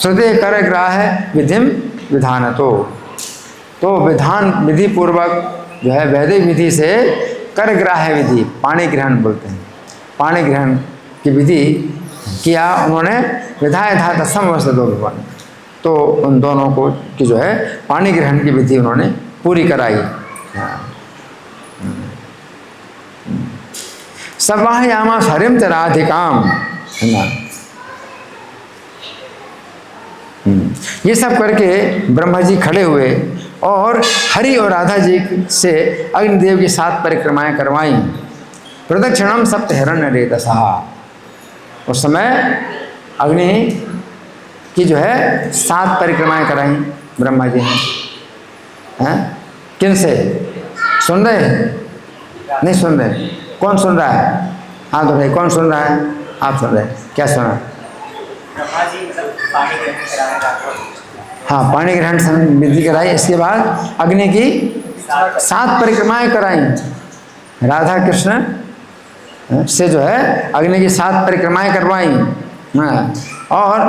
श्रुते कर ग्राह विधिम विधान, तो विधान विधि पूर्वक जो है वैदिक विधि से कर ग्राह विधि, पाणी ग्रहण बोलते हैं, पाणी ग्रहण की विधि किया उन्होंने। विधाय धात समवस्त दो भवन, तो उन दोनों को की जो है पाणी ग्रहण की विधि उन्होंने पूरी कराई। सवाहयामा हरिम च राधिकाम, है ना। ये सब करके ब्रह्मा जी खड़े हुए और हरि और राधा जी से अग्निदेव की 7 परिक्रमाएं करवाई। प्रदक्षिणम सप्त हिरण्य रेतसा, उस समय अग्नि की जो है 7 परिक्रमाएं कराई ब्रह्मा जी ने। हैं किन से सुन रहे, नहीं सुन रहे, कौन सुन रहा है, हाँ तो भाई कौन सुन रहा है, आप सुन रहे हैं, क्या सुना? ब्रह्मा जी पानी ग्रहण कराने, हाँ पाणी ग्रहण विधि कराई, इसके बाद अग्नि की 7 परिक्रमाएं कराई। राधा कृष्ण से जो है अग्नि की 7 परिक्रमाएं करवाई, हाँ, और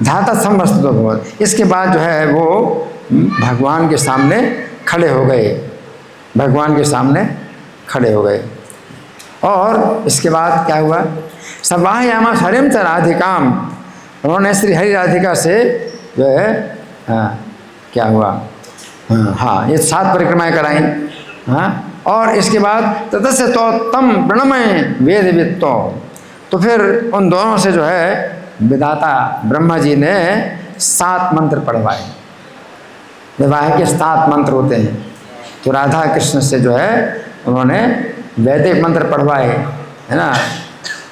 धाता समस्त तो भगवत, इसके बाद जो है वो भगवान के सामने खड़े हो गए, भगवान के सामने खड़े हो गए। और इसके बाद क्या हुआ, सवाहयामा हरिम च राधिकाम, उन्होंने श्री हरि राधिका से जो है क्या हुआ, हाँ ये 7 परिक्रमाएं कराई, हाँ। और इसके बाद ततस्य तो तम प्रणमय वेद वित्तो, तो फिर उन दोनों से जो है विधाता ब्रह्मा जी ने 7 मंत्र पढ़वाए। विवाह के 7 मंत्र होते हैं, तो राधा कृष्ण से जो है उन्होंने वैदिक मंत्र पढ़वाए, है ना।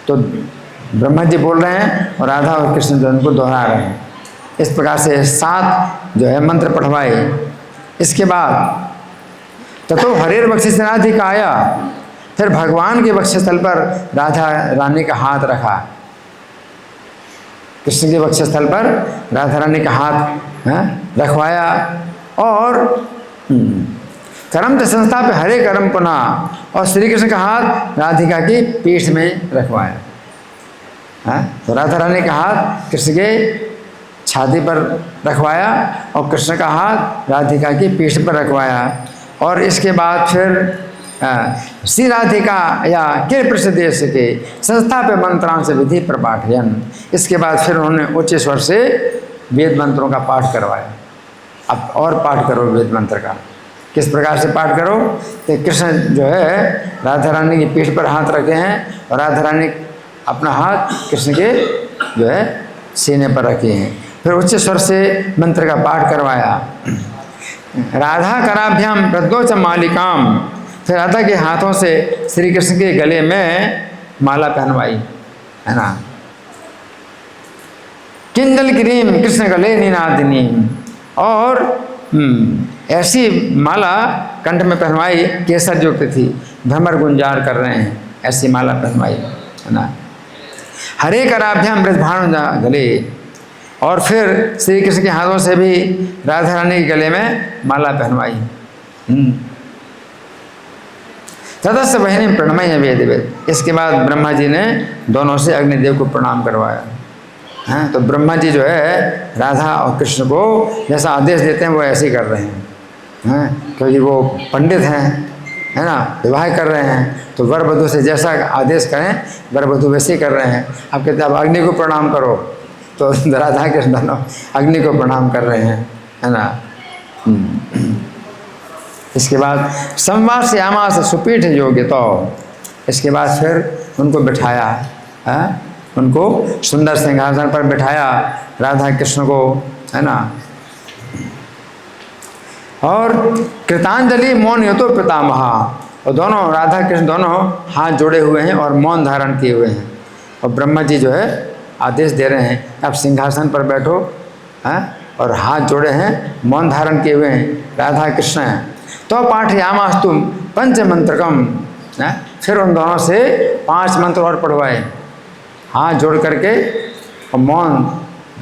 तो ब्रह्मा जी बोल रहे हैं और राधा और कृष्ण जो उनको दोहरा रहे हैं। इस प्रकार से 7 जो है मंत्र पढ़वाए। इसके बाद ततो हरेर बक्षिस राधिका आया, फिर भगवान के वक्षस्थल पर राधा रानी का हाथ रखा, कृष्ण के वक्षस्थल पर राधा रानी का हाथ रखवाया। और करम तो संस्था पे हरे करम पुनः, और श्री कृष्ण का हाथ राधिका की पीठ में रखवाया। तो राधा रानी का हाथ कृष्ण के छाती पर रखवाया और कृष्ण का हाथ राधिका की पीठ पर रखवाया। और इसके बाद फिर श्री राधिका या के प्रदेश के संस्था पे मंत्रांश विधि पर पाठयन, इसके बाद फिर उन्होंने उच्च स्वर से वेद मंत्रों का पाठ करवाया। अब और पाठ करो वेद मंत्र का। किस प्रकार से पाठ करो? तो कृष्ण जो है राधा रानी की पीठ पर हाथ रखे हैं और राधा रानी अपना हाथ कृष्ण के जो है सीने पर रखे हैं। फिर उच्च स्वर से मंत्र का पाठ करवाया। राधा कराभ्याम प्रद्योच मालिकाम, फिर राधा के हाथों से श्री कृष्ण के गले में माला पहनवाई, है ना। किंजल क्रीम कृष्ण गले निनादिनी, और ऐसी माला कंठ में पहनवाई केसर युक्त थी, भ्रमर गुंजार कर रहे हैं, ऐसी माला पहनवाई, है ना। हरे कराभ्याम ब्रजभानु गले, और फिर श्री कृष्ण के हाथों से भी राधा रानी के गले में माला पहनवाई। तदस्य बहिनी प्रणमय वेद वेद, इसके बाद ब्रह्मा जी ने दोनों से अग्निदेव को प्रणाम करवाया। हैं तो ब्रह्मा जी जो है राधा और कृष्ण को जैसा आदेश देते हैं वो ऐसे ही कर रहे हैं, क्योंकि वो पंडित हैं, है ना, विवाह कर रहे हैं, तो वर वधू से जैसा आदेश करें वर वधू वैसे ही कर रहे हैं। अब कहते हैं अब अग्नि को प्रणाम करो, तो राधा कृष्ण दोनों अग्नि को प्रणाम कर रहे हैं, है ना। इसके बाद संवाद से आमा से सुपीठ योग्य, तो इसके बाद फिर उनको बिठाया, है उनको सुंदर सिंहासन पर बिठाया राधा कृष्ण को, है ना। और कृतांजलि मौन यो तो पितामहा, और दोनों राधा कृष्ण दोनों हाथ जोड़े हुए हैं और मौन धारण किए हुए हैं। और ब्रह्मा जी जो है आदेश दे रहे हैं अब सिंहासन पर बैठो, हैं, और हाथ जोड़े हैं, मौन धारण किए हुए हैं राधा कृष्ण हैं। तो पाठयामास्तु पंच मंत्रकम, फिर उन दोनों से 5 मंत्र और पढ़वाए, हाथ जोड़ करके और मौन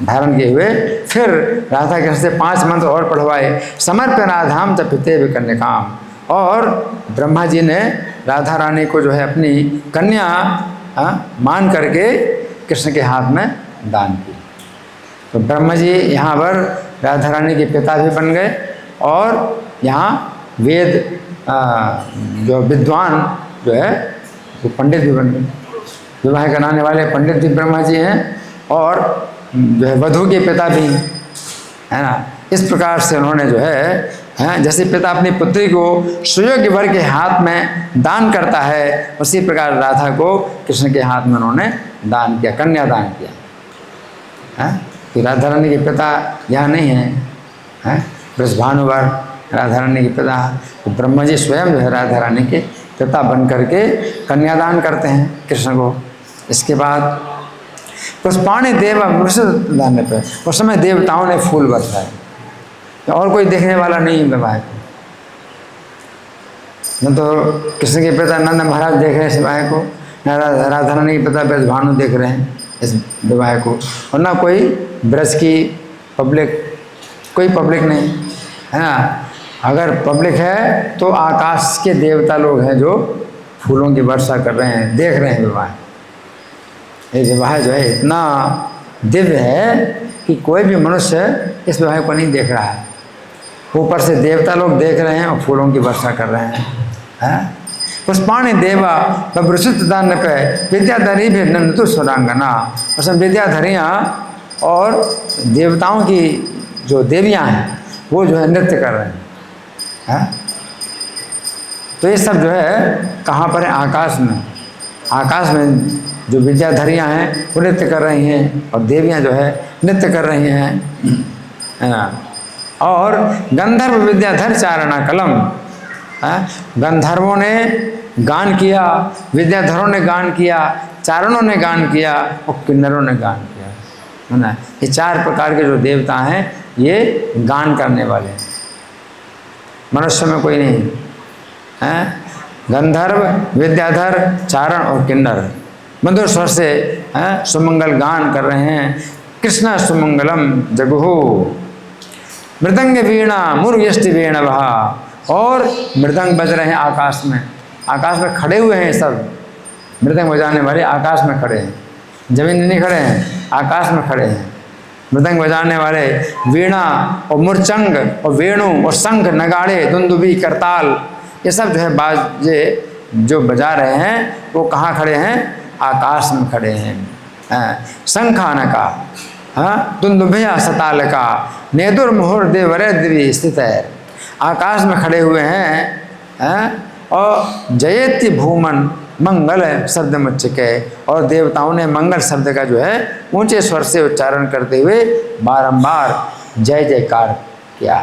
धारण किए हुए। फिर राधा कृष्ण से 5 मंत्र और पढ़वाए, समर्प्य राधाम च पिते कन्याकाम, और ब्रह्मा जी ने राधा रानी को जो है अपनी कन्या मान करके कृष्ण के हाथ में दान की। तो ब्रह्मा जी यहाँ पर राधा रानी के पिता भी बन गए, और यहाँ वेद जो विद्वान जो है वो पंडित भी बन गए। विवाह कराने वाले पंडित भी ब्रह्मा जी हैं, और जो है वधू के पिता भी, है ना। इस प्रकार से उन्होंने जो है जैसे पिता अपनी पुत्री को सुयोग्य वर के हाथ में दान करता है, उसी प्रकार राधा को कृष्ण के हाथ में उन्होंने दान किया, कन्यादान किया। कि राधा रानी के पिता यहाँ नहीं हैं, ब्रजभानुवर राधा रानी के पिता, तो ब्रह्मा जी स्वयं जो है राधा रानी के पिता बन करके कन्यादान करते हैं कृष्ण को। इसके बाद पुष्पाणि देव दान पे उस समय देवताओं ने फूल बरसाए, और कोई देखने वाला नहीं है विवाह को। न तो कृष्ण के पिता नंद महाराज देख रहे हैं इस विवाह को, न राधा रानी के पिता ब्रजभानु देख रहे हैं इस विवाह को, और ना कोई ब्रज की पब्लिक, कोई पब्लिक नहीं, है ना। अगर पब्लिक है तो आकाश के देवता लोग हैं जो फूलों की वर्षा कर रहे हैं, देख रहे हैं विवाह। ये विवाह जो है इतना दिव्य है कि कोई भी मनुष्य इस विवाह को नहीं देख रहा है, ऊपर से देवता लोग देख रहे हैं और फूलों की वर्षा कर रहे हैं। पुष्पाणि देवा बब्रसुत दान पे विद्याधरी भी नंदु सुरांगना, उसमें विद्याधरियाँ और देवताओं की जो देवियाँ हैं वो जो है नृत्य कर रहे हैं। तो ये सब जो है कहाँ पर है? आकाश में। आकाश में जो विद्याधरियाँ हैं वो नृत्य कर रही हैं, और देवियाँ जो है नृत्य कर रही हैं, है ना। और गंधर्व विद्याधर चारणा कलम, गंधर्वों ने गान किया, विद्याधरों ने गान किया, चारणों ने गान किया, और किन्नरों ने गान किया, है ना। ये 4 प्रकार के जो देवता हैं ये गान करने वाले हैं, मनुष्य में कोई नहीं है। गंधर्व, विद्याधर, चारण और किन्नर मधुर स्वर से सुमंगल गान कर रहे हैं। कृष्ण सुमंगलम जगुहु मृदंग वीणा मुर्यष्टि वेणवः, और मृदंग बज रहे हैं आकाश में खड़े हुए हैं सब मृदंग बजाने वाले आकाश में खड़े हैं, जमीन में नहीं खड़े हैं, आकाश में खड़े हैं। मृदंग बजाने वाले वीणा और मुरचंग और वेणु और शंख नगाड़े दुंदुबी करताल ये सब जो है बाजे जो बजा रहे हैं वो कहाँ खड़े हैं? आकाश में खड़े हैं। शंखानका दुंदुभिया सतालका नेदुर मुहुर देवरे दिवी स्थित है। आकाश में खड़े हुए हैं और जयति भूमन मंगल शब्द मुच्चके और देवताओं ने मंगल शब्द का जो है ऊंचे स्वर से उच्चारण करते हुए बारंबार जय जयकार किया।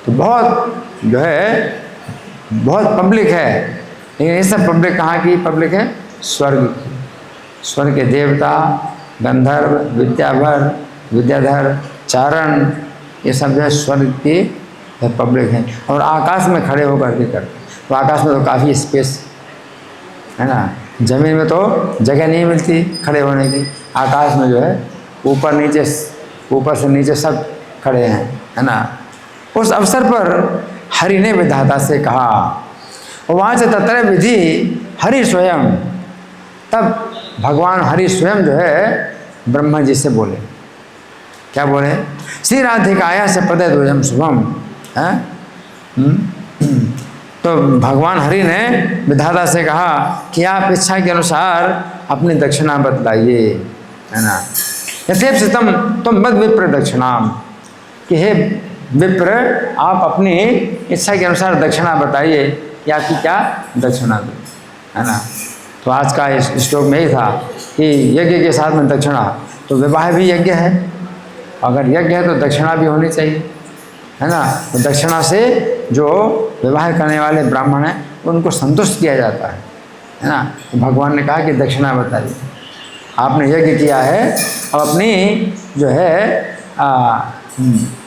तो बहुत जो है बहुत पब्लिक है, लेकिन ये सब पब्लिक कहाँ की पब्लिक है? स्वर्ग की। स्वर्ग के देवता गंधर्व विद्याधर चारण ये सब जो है स्वर्ग की पब्लिक है और आकाश में खड़े होकर के करते। तो आकाश में तो काफ़ी स्पेस है ना, ज़मीन में तो जगह नहीं मिलती खड़े होने की। आकाश में जो है ऊपर से नीचे सब खड़े हैं, है ना। उस अवसर पर हरि ने विधाता से कहा, वहाँ से तत्र विधि हरि स्वयं। तब भगवान हरि स्वयं जो है ब्रह्मा जी से बोले, क्या बोले? श्री राधिकाया से पदे द्वयम शुभम है। तो भगवान हरि ने विधाता से कहा कि आप इच्छा के अनुसार अपनी दक्षिणा बतलाइए, है ना। यथेप्स तुम बद विप्र दक्षिणाम, कि हे विप्र आप अपनी इच्छा के अनुसार दक्षिणा बताइए कि आपकी क्या दक्षिणा दो, है ना। तो आज का इस श्लोक में ही था कि यज्ञ के साथ में दक्षिणा, तो विवाह भी यज्ञ है, अगर यज्ञ है तो दक्षिणा भी होनी चाहिए, है ना। तो दक्षिणा से जो विवाह करने वाले ब्राह्मण हैं उनको संतुष्ट किया जाता है ना। तो भगवान ने कहा कि दक्षिणा बताइए, आपने यज्ञ किया है और अपनी जो है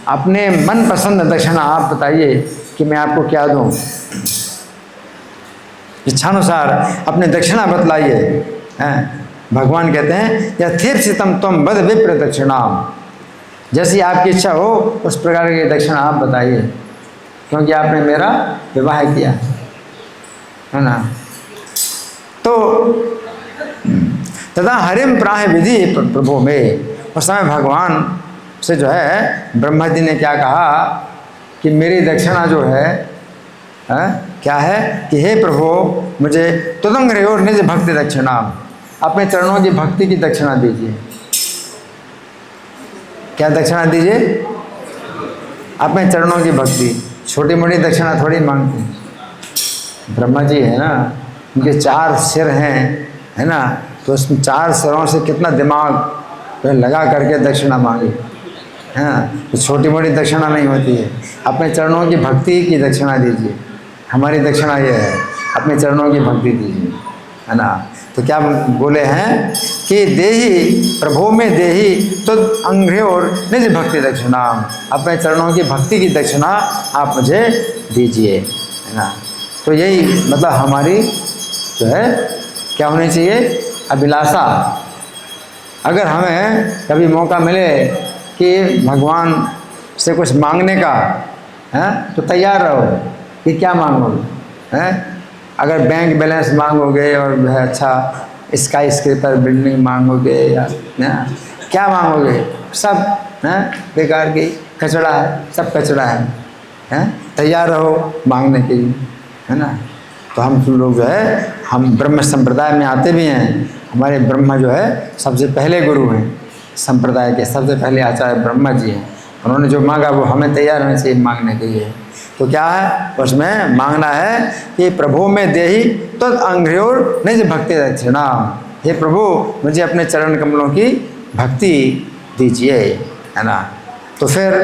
अपने मन पसंद दक्षिणा आप बताइए कि मैं आपको क्या दूं। इच्छानुसार अपने दक्षिणा बतलाइए। भगवान कहते हैं यथेप्सितम त्वं बद विप्र दक्षिणाम, जैसी आपकी इच्छा हो उस प्रकार की दक्षिणा आप बताइए, क्योंकि आपने मेरा विवाह किया, है ना। तो तथा हरिम प्राह विधि प्रभु में, उस समय भगवान से जो है ब्रह्मा जी ने क्या कहा कि मेरी दक्षिणा जो है क्या है कि हे प्रभु मुझे तुदंग और निज भक्ति दक्षिणा, अपने चरणों की भक्ति की दक्षिणा दीजिए। क्या दक्षिणा दीजिए? अपने चरणों की भक्ति। छोटी मोटी दक्षिणा थोड़ी मांगते। ब्रह्मा जी है ना, उनके 4 सिर हैं, है ना, तो उसमें 4 सिरों से कितना दिमाग लगा करके दक्षिणा मांगी, है ना। तो छोटी मोटी दक्षिणा नहीं होती है। अपने चरणों की भक्ति की दक्षिणा दीजिए। हमारी दक्षिणा ये है, अपने चरणों की भक्ति दीजिए, है ना। तो क्या बोले हैं कि देही प्रभु में देही तो अंग्रेर निज भक्ति दक्षिणा, अपने चरणों की भक्ति की दक्षिणा आप मुझे दीजिए, है ना। तो यही मतलब हमारी जो है क्या होनी चाहिए? अभिलाषा। अगर हमें कभी मौका मिले कि भगवान से कुछ मांगने का है तो तैयार रहो कि क्या मांगोगे, हैं। अगर बैंक बैलेंस मांगोगे और जो है अच्छा स्काई स्क्रेपर बिल्डिंग मांगोगे या क्या मांगोगे, सब हैं बेकार की कचड़ा है, सब कचड़ा है, हैं। तैयार रहो मांगने के लिए, है ना। तो हम लोग जो है हम ब्रह्म संप्रदाय में आते भी हैं। हमारे ब्रह्मा जो है सबसे पहले गुरु हैं, संप्रदाय के सबसे पहले आचार्य ब्रह्मा जी हैं। उन्होंने जो मांगा वो हमें तैयार होना चाहिए मांगने के लिए। तो क्या है उसमें मांगना है कि प्रभु में देही तो अंग्रेर निज भक्ति दक्षिणा, हे प्रभु मुझे अपने चरण कमलों की भक्ति दीजिए, है ना। तो फिर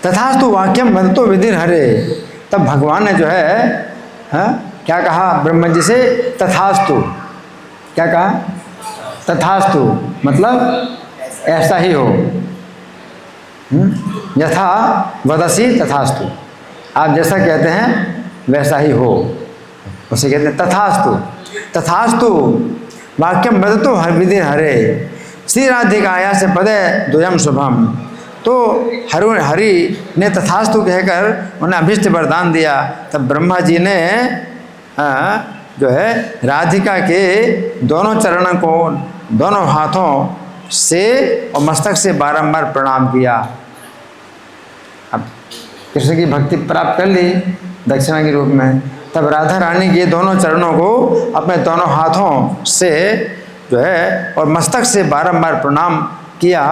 तथास्तु वाक्यम वदतो विधि हरे, तब भगवान ने जो है क्या कहा ब्रह्मा जी से? तथास्तु। क्या कहा? तथास्तु मतलब ऐसा ही हो। यथा वदसी तथास्तु, आप जैसा कहते हैं वैसा ही हो, उसे कहते हैं तथास्तु। तथास्तु वाक्यम वदतो विधि हरे, श्री राधिकाया से पदे द्वयम शुभम। तो हरि ने तथास्तु कहकर उन्हें अभिष्ट वरदान दिया। तब ब्रह्मा जी ने जो है राधिका के दोनों चरणों को दोनों हाथों से और मस्तक से बारंबार प्रणाम किया। अब कृष्ण की भक्ति प्राप्त कर ली दक्षिणा के रूप में। तब राधा रानी के दोनों चरणों को अपने दोनों हाथों से जो है और मस्तक से बारंबार प्रणाम किया।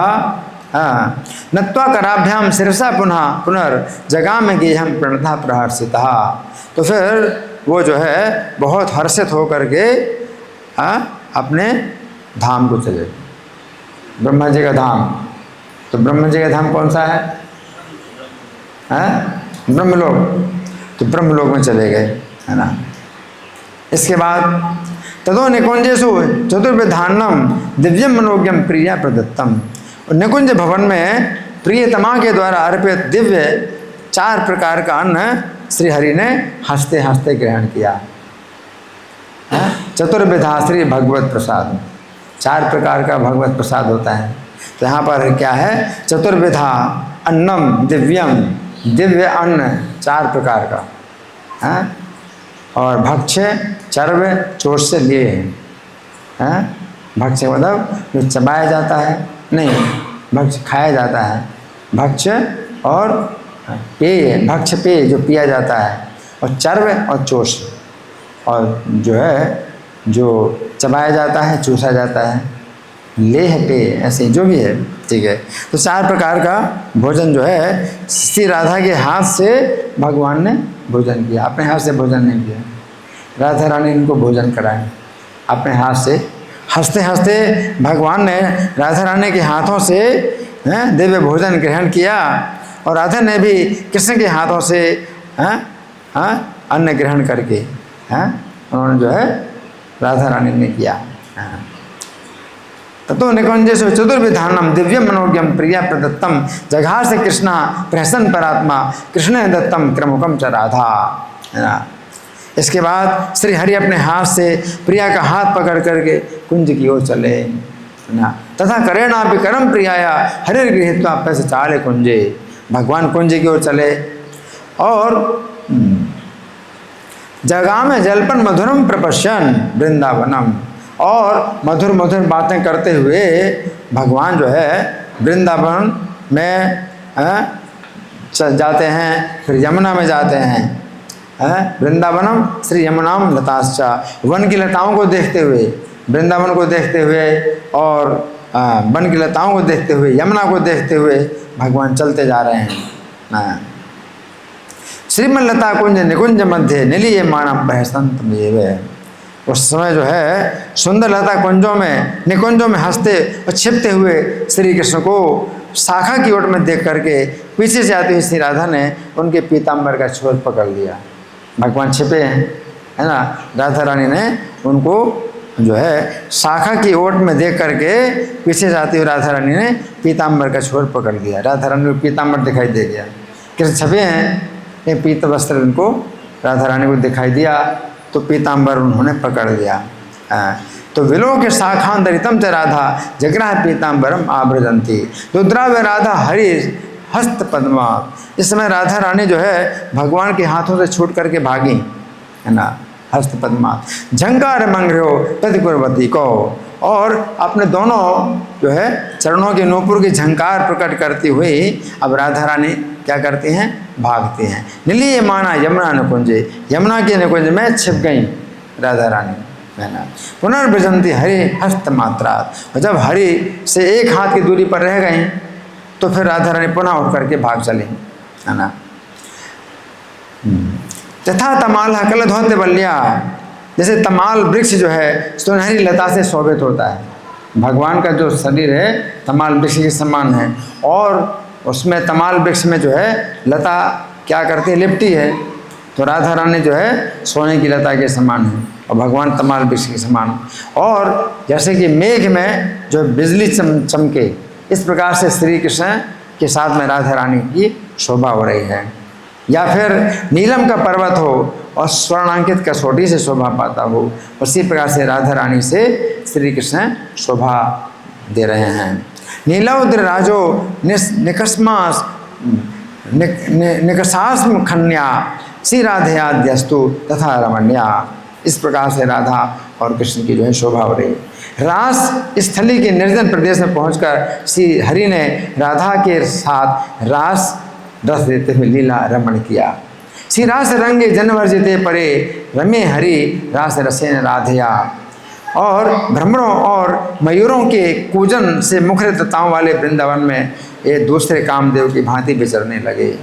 नत्वा कराभ्याम शिरसा पुनर्जगाम गेहम प्रणता प्रहर्षिता। तो फिर वो जो है बहुत हर्षित होकर के अपने धाम को चले, ब्रह्मा जी का धाम। तो ब्रह्मा जी का धाम कौन सा है? ब्रह्मलोक। तो ब्रह्मलोक में चले गए, है ना। इसके बाद तदो निकुंजेशु चतुर्विधानम दिव्यम मनोज्ञम प्रिया प्रदत्तम। निकुंज भवन में प्रियतमा के द्वारा अर्पित दिव्य 4 प्रकार का अन्न श्री हरि ने हंसते हंसते ग्रहण किया। चतुर्विधा श्री भगवत प्रसाद, 4 प्रकार का भगवत प्रसाद होता है। तो यहाँ पर क्या है? चतुर्विधा अन्नम दिव्यम, दिव्य अन्न 4 प्रकार का है। और भक्ष्य चर्व चोट से लिए हैं। भक्ष्य मतलब जो चबाया जाता है, नहीं भक्ष्य खाया जाता है। भक्ष्य और पेय, भक्ष्य पेय जो पिया जाता है, और चर्व और चोष, और जो है जो चबाया जाता है, चूसा जाता है, लेह पेय, ऐसे जो भी है, ठीक है। तो 4 प्रकार का भोजन जो है श्री राधा के हाथ से भगवान ने भोजन किया, अपने हाथ से भोजन नहीं किया। राधा रानी इनको भोजन कराए अपने हाथ से। हंसते हंसते भगवान ने राधा रानी के हाथों से दिव्य भोजन ग्रहण किया, और राधा ने भी कृष्ण के हाथों से अन्न ग्रहण करके उन्होंने जो है राधा रानी ने किया। ततो निकुंजेषु चतुर्विधानम दिव्यम मनोज्ञम प्रिया प्रदत्तम जघार से कृष्णा प्रहसन परात्मा कृष्ण दत्तम क्रमुकम च राधा, है ना। इसके बाद श्री हरि अपने हाथ से प्रिया का हाथ पकड़ करके कुंज की ओर चले, ना। तथा करेणा भी करम प्रियाया हरि गृहीत्वा पैसे चाले कुंजे। भगवान कुंज की ओर चले और जगह में जलपन मधुरम प्रपश्यन वृंदावनम, और मधुर मधुर बातें करते हुए भगवान जो है वृंदावन में जाते हैं। फिर यमुना में जाते हैं। वृंदावनम श्री यमुनाम लताश्चा, वन की लताओं को देखते हुए, वृंदावन को देखते हुए और वन की लताओं को देखते हुए, यमुना को देखते हुए भगवान चलते जा रहे हैं। श्रीमल्लता कुंज निकुंज मध्य नीलिये मानव बहसंत में। उस समय जो है सुंदर लता कुंजों में, निकुंजों में हंसते और छिपते हुए श्री कृष्ण को शाखा की ओर में देख करके पीछे से आती हुई श्री राधा ने उनके पीताम्बर का छोर पकड़ लिया। भगवान छिपे हैं, है ना। राधा रानी ने उनको जो है शाखा की ओट में देख करके पीछे से आती हुई राधा रानी ने पीताम्बर का छोर पकड़ लिया। राधा रानी को पीताम्बर दिखाई दे गया, कृष्ण छपे हैं, ये पीत वस्त्र उनको राधा रानी को दिखाई दिया, तो पीताम्बर उन्होंने पकड़ लिया। तो विलोक के शाखांतरितम च राधा जग्राह पीताम्बरम आभ्रजंती। रुद्रा व राधा हरि हस्त पद्मा। इस समय राधा रानी जो है भगवान के हाथों से छूट करके भागी, है ना। हस्त पद्मा झंकार मंग्रो प्रतिकुर्वती को, और अपने दोनों जो है चरणों के नूपुर की झंकार प्रकट करती हुई अब राधा रानी क्या करती हैं? भागती हैं। नीलिये माना यमुना निकुंजे, यमुना के निकुंज में छिप गई राधा रानी, है ना। पुनर्विजंती हरि हस्त मात्रा, और जब हरि से एक हाथ की दूरी पर रह गई तो फिर राधा रानी पुनः उठ करके भाग चली, है ना। तथा तमाल हकल धोते बलिया, जैसे तमाल वृक्ष जो है सुनहरी लता से शोभित होता है। भगवान का जो शरीर है तमाल वृक्ष के समान है, और उसमें तमाल वृक्ष में जो है लता क्या करती है? लिपटी है। तो राधा रानी जो है सोने की लता के समान है, और भगवान तमाल वृक्ष के समान। और जैसे कि मेघ में जो बिजली चमके, इस प्रकार से श्री कृष्ण के साथ में राधा रानी की शोभा हो रही है। या फिर नीलम का पर्वत हो और स्वर्णांकित कसौटी से शोभा पाता हो, उसी प्रकार से राधा रानी से श्री कृष्ण शोभा दे रहे हैं। नीलाउद्र राजो निकस्मास निकसास्म खन्या श्री राधेयाद्यस्तु तथा रमण्या। इस प्रकार से राधा और कृष्ण की जो है शोभा हो रही है। रास स्थली के निर्जन प्रदेश में पहुंचकर श्री हरि ने राधा के साथ रास रस देते हुए लीला रमण किया। श्री रास रंगे जनवर्जिते परे रमे हरि रास रसेन राधेया। और भ्रमरों और मयूरों के कूजन से मुखरितताओं वाले वृंदावन में ये दूसरे कामदेव की भांति विचरने लगे।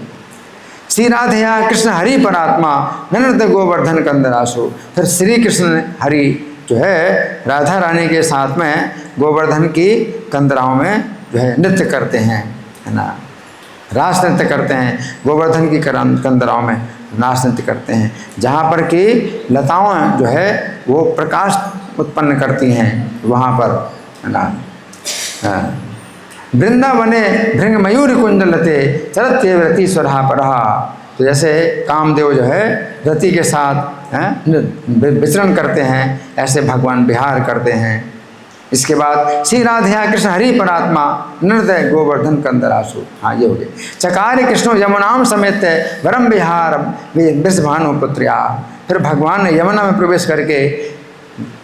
श्री राधेया कृष्ण हरि परात्मा ननद गोवर्धन कंदरासु। फिर श्री कृष्ण हरि जो है राधा रानी के साथ में गोवर्धन की कंदराओं में जो है नृत्य करते हैं, है ना, रास नृत्य करते हैं। गोवर्धन की कंदराओं में नाच नृत्य करते हैं, जहाँ पर कि लताओं जो है वो प्रकाश उत्पन्न करती हैं, वहाँ पर, है ना। वृंदावने भृंग मयूर कुंडलते चरत्य रति स्वरा परहा। तो जैसे कामदेव जो है रति के साथ विचरण करते हैं, ऐसे भगवान विहार करते हैं। इसके बाद श्री राधेया कृष्ण हरि परात्मा नृत्य गोवर्धन कंदरासु। हाँ, ये हो गए। चकार कृष्ण यमुनाम समेत वरम विहार वृषभानु पुत्र्या। फिर भगवान ने यमुना में प्रवेश करके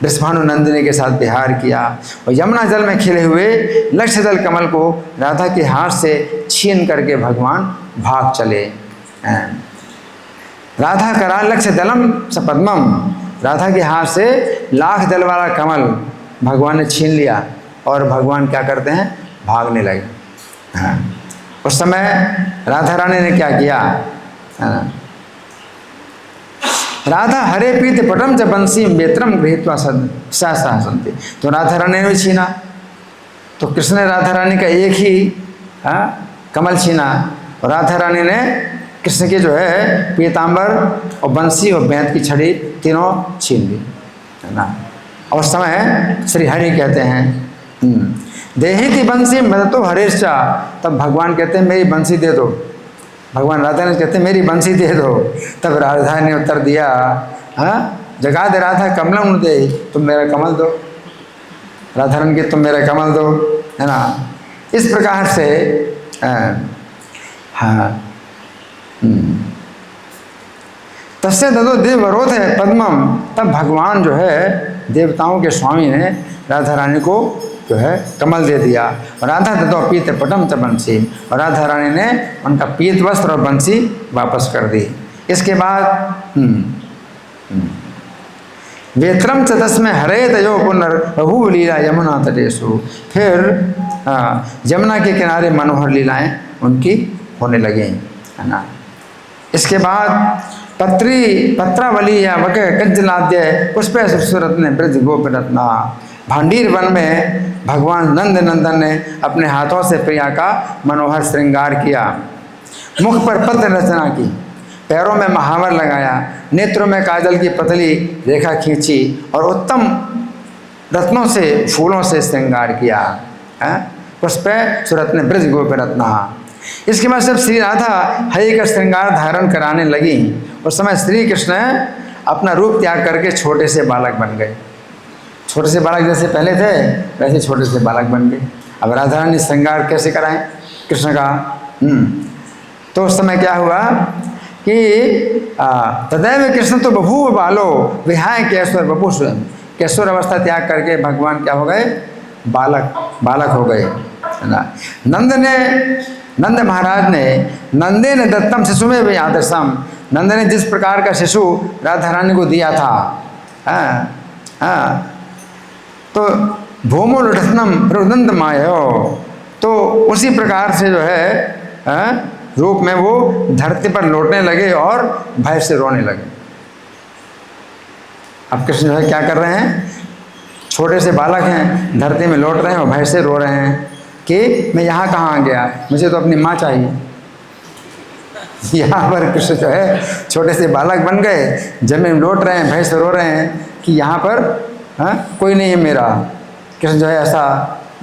वृषभानु नंदिनी के साथ विहार किया और यमुना जल में खिले हुए लक्ष्य दल कमल को राधा के हाथ से छीन करके भगवान भाग चले। राधा करा लक्ष्य दलम सपद्मम। राधा के हाथ से लाख दल वाला कमल भगवान ने छीन लिया और भगवान क्या करते हैं, भागने लगे। हाँ, उस समय राधा रानी ने क्या किया, राधा हरे पीत पटम च बंसी बेत्रम गृहीत्वा सहसंति। तो राधा रानी ने भी छीना, तो कृष्ण ने राधा रानी का एक ही कमल छीना और राधा रानी ने कृष्ण के जो है पीतांबर और बंसी और बेंत की छड़ी तीनों छीन ली, है ना। और समय श्री हरि कहते हैं देही थी बंसी मद तो हरेशा। तब भगवान कहते हैं मेरी बंसी दे दो। भगवान राधा ने कहते हैं मेरी बंसी दे दो। तब राधा ने उत्तर दिया, हाँ, जगा दे राधा कमलम दे, तुम मेरा कमल दो। राधा रानी के तुम मेरा कमल दो, है ना। इस प्रकार से हाँ तस्य ददो देवरोध है पद्मम। तब भगवान जो है देवताओं के स्वामी ने राधा रानी को जो है कमल दे दिया। और राधा ददो पीत पटम च बंसी। और राधा रानी ने उनका पीत वस्त्र और बंसी वापस कर दी। इसके बाद वेत्रम च तस्मै हरे तयो पुनर्बहू लीला यमुना तटेषु। फिर यमुना के किनारे मनोहर लीलाएं उनकी होने लगी, है ना। इसके बाद पत्रावली या वक कज्जलाद्य पुष्प सुरत्न ब्रज गोप रत्ना। भांडीर वन में भगवान नंद नंदन ने अपने हाथों से प्रिया का मनोहर श्रृंगार किया। मुख पर पत्र रचना की, पैरों में महावर लगाया, नेत्रों में काजल की पतली रेखा खींची और उत्तम रत्नों से फूलों से श्रृंगार किया। पुष्प सुरत्न ब्रज गोप रत्ना। इसके बाद जब श्री राधा हरि का श्रृंगार धारण कराने लगी, उस समय श्री कृष्ण अपना रूप त्याग करके छोटे से बालक बन गए। छोटे से बालक जैसे पहले थे वैसे छोटे से बालक बन गए। अब राधा रानी श्रृंगार कैसे कराएं कृष्ण का? तो उस समय क्या हुआ कि तदैव कृष्ण तो बभूव बालो विहाय केश्वर बपू स्वयं। केश्वर अवस्था त्याग करके भगवान क्या हो गए? बालक हो गए, है ना। नंद महाराज ने नंदे ने दत्तम शिशु में भी आदर्शम। नंद ने जिस प्रकार का शिशु राधा रानी को दिया था, तो भूमो लुठनम रुदंत मायो। तो उसी प्रकार से जो है रूप में वो धरती पर लौटने लगे और भय से रोने लगे। अब कृष्ण जो है क्या कर रहे हैं? छोटे से बालक हैं, धरती में लौट रहे हैं और भय से रो रहे हैं कि मैं यहाँ कहाँ आ गया, मुझे तो अपनी माँ चाहिए। यहाँ पर कृष्ण जो है छोटे से बालक बन गए, जमीन में लौट रहे हैं, भय से रो रहे हैं कि यहाँ पर कोई नहीं है मेरा। कृष्ण जो है ऐसा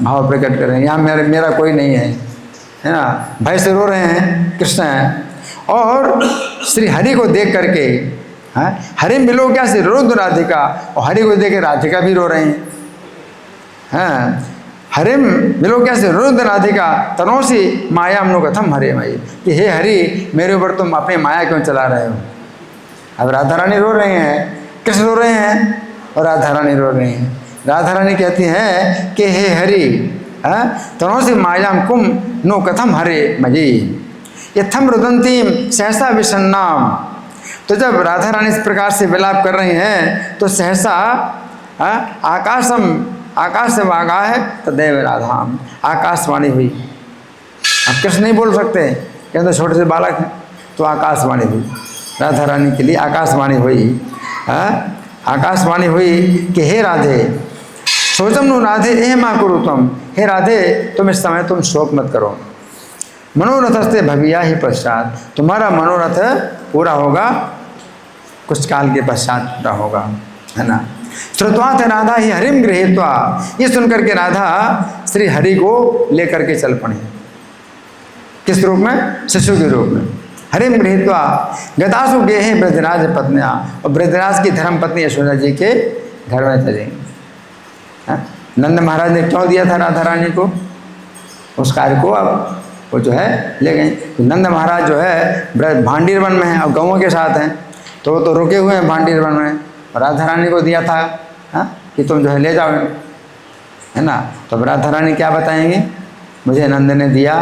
भाव प्रकट कर रहे हैं, यहाँ मेरा कोई नहीं है ना। भय से रो रहे हैं कृष्ण हैं। और श्री हरि को देख करके हरि मिलो क्या से रुद्र राधिका, और हरि को देख के राधिका भी रो रहे हैं। हरिम मिलो कैसे रुद्र राधिका तनोसी मायाम नो कथम हरे मई, कि हे हरि मेरे ऊपर तुम अपनी माया क्यों चला रहे हो। अब राधा रानी रो रहे हैं, कृष्ण रो रहे हैं और राधा रानी रो रही हैं। राधा रानी कहती हैं कि हे हरि तनोसी मायाम कुम नो कथम हरे मई यथम रुदंतीम सहसा विषन्नाम। तो जब राधा रानी इस प्रकार से विलाप कर रही हैं तो सहसा आकाश से वागा है तदेव राधाम, आकाशवाणी हुई। अब कृष्ण नहीं बोल सकते क्योंकि छोटे से बालक हैं, तो आकाशवाणी हुई, राधा रानी के लिए आकाशवाणी हुई। आकाशवाणी हुई कि हे राधे सोचम नु राधे एह माँ कुरु तुम, हे राधे तुम इस समय तुम शोक मत करो। मनोरथस्ते भविया ही पश्चात, तुम्हारा मनोरथ पूरा होगा कुछ काल के पश्चात पूरा होगा, है ना। श्रुत्वा थे राधा ही हरिम गृहीत्वा, ये सुनकर के राधा श्री हरि को लेकर के चल पड़ी। किस रूप में? शिशु के रूप में। हरिम गृहीत्वा गतासु गेहे ब्रजराज पत्नियाँ, और ब्रजराज की धर्म पत्नी यशोदा जी के घर में चली। नंद महाराज ने क्यों दिया था राधा रानी को उस कार्य को, अब वो जो है ले गए। तो नंद महाराज जो है भांडीर वन में हैं और गौों के साथ हैं, तो वो तो रुके हुए हैं भांडीर वन में, और राधा रानी को दिया था कि तुम जो है ले जाओ, है ना। तो राधा रानी क्या बताएंगे, मुझे नंद ने दिया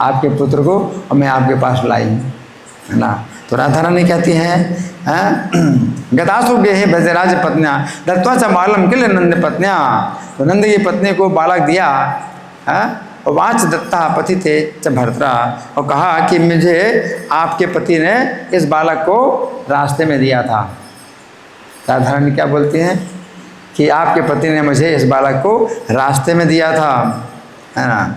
आपके पुत्र को और मैं आपके पास लाई हूँ, है ना। तो राधा रानी कहती हैं गतासु गेहे ब्रजराज पत्नियाँ दत्वा च बालम किल नंद पत्नियाँ, तो नंद की पत्नी को बालक दिया, और वाच दत्ता पति थे च भर्तरा, और कहा कि मुझे आपके पति ने इस बालक को रास्ते में दिया था। राधा रानी क्या बोलती हैं कि आपके पति ने मुझे इस बालक को रास्ते में दिया था, है ना।